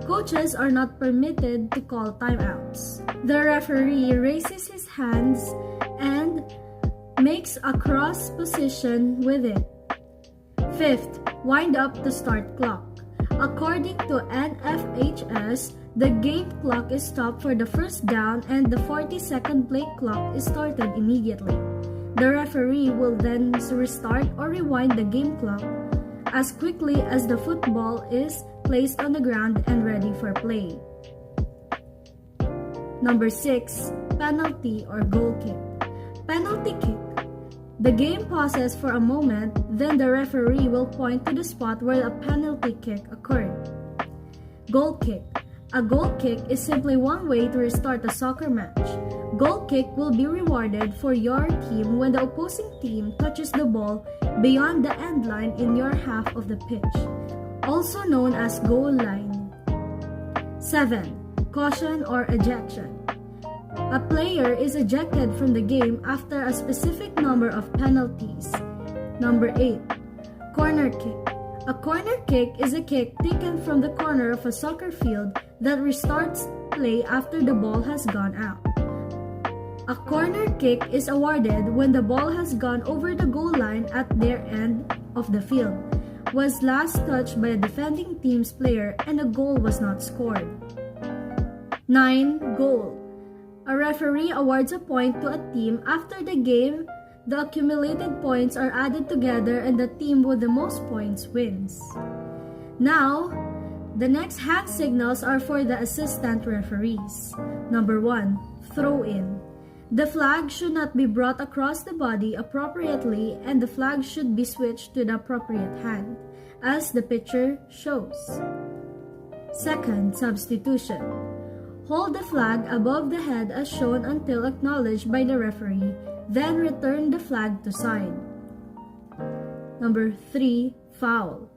Coaches are not permitted to call timeouts. The referee raises his hands and makes a cross position with it. Fifth, wind up the start clock. According to NFHS, the game clock is stopped for the first down and the 40-second play clock is started immediately. The referee will then restart or rewind the game clock as quickly as the football is placed on the ground and ready for play. Number 6. Penalty or goal kick. Penalty kick. The game pauses for a moment, then the referee will point to the spot where a penalty kick occurred. Goal kick. A goal kick is simply one way to restart a soccer match. Goal kick will be rewarded for your team when the opposing team touches the ball beyond the end line in your half of the pitch, also known as goal line. 7. Caution or ejection. A player is ejected from the game after a specific number of penalties. Number 8. Corner kick. A corner kick is a kick taken from the corner of a soccer field that restarts play after the ball has gone out. A corner kick is awarded when the ball has gone over the goal line at their end of the field, was last touched by a defending team's player, and a goal was not scored. 9. Goal. A referee awards a point to a team after the game. The accumulated points are added together and the team with the most points wins. Now, the next hand signals are for the assistant referees. Number 1. Throw in. The flag should not be brought across the body appropriately and the flag should be switched to the appropriate hand, as the picture shows. Second, substitution. Hold the flag above the head as shown until acknowledged by the referee, then return the flag to side. Number 3. Foul.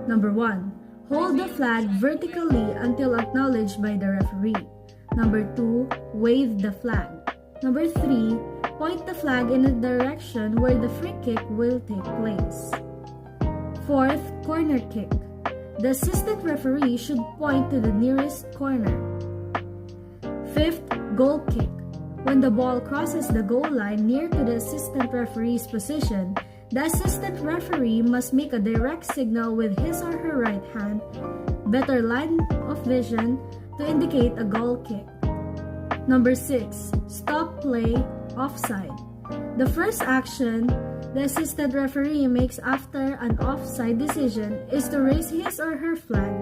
Number 1. Hold the flag vertically until acknowledged by the referee. Number 2. Wave the flag. Number 3. Point the flag in the direction where the free kick will take place. Fourth, corner kick. The assistant referee should point to the nearest corner. Fifth, goal kick. When the ball crosses the goal line near to the assistant referee's position, the assistant referee must make a direct signal with his or her right hand, better line of vision, to indicate a goal kick. Number 6. Stop play, offside. The first action the assistant referee makes after an offside decision is to raise his or her flag.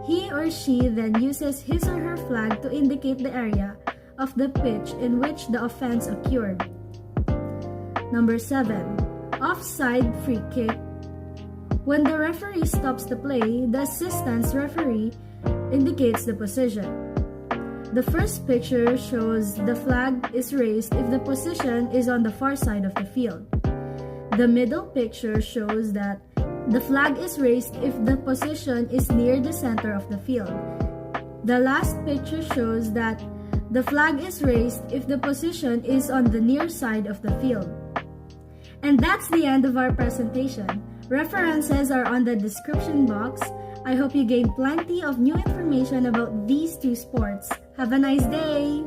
He or she then uses his or her flag to indicate the area of the pitch in which the offense occurred. Number 7. Offside free kick. When the referee stops the play, the assistant referee indicates the position. The first picture shows the flag is raised if the position is on the far side of the field. The middle picture shows that the flag is raised if the position is near the center of the field. The last picture shows that the flag is raised if the position is on the near side of the field. And that's the end of our presentation. References are on the description box. I hope you gained plenty of new information about these two sports. Have a nice day!